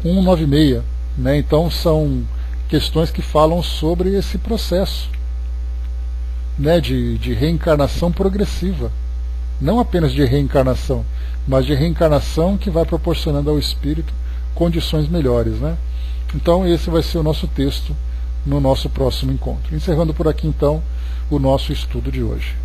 196, né? Então são questões que falam sobre esse processo, né? de reencarnação progressiva, não apenas de reencarnação, mas de reencarnação que vai proporcionando ao espírito condições melhores, né? Então esse vai ser o nosso texto no nosso próximo encontro. Encerrando por aqui então o nosso estudo de hoje.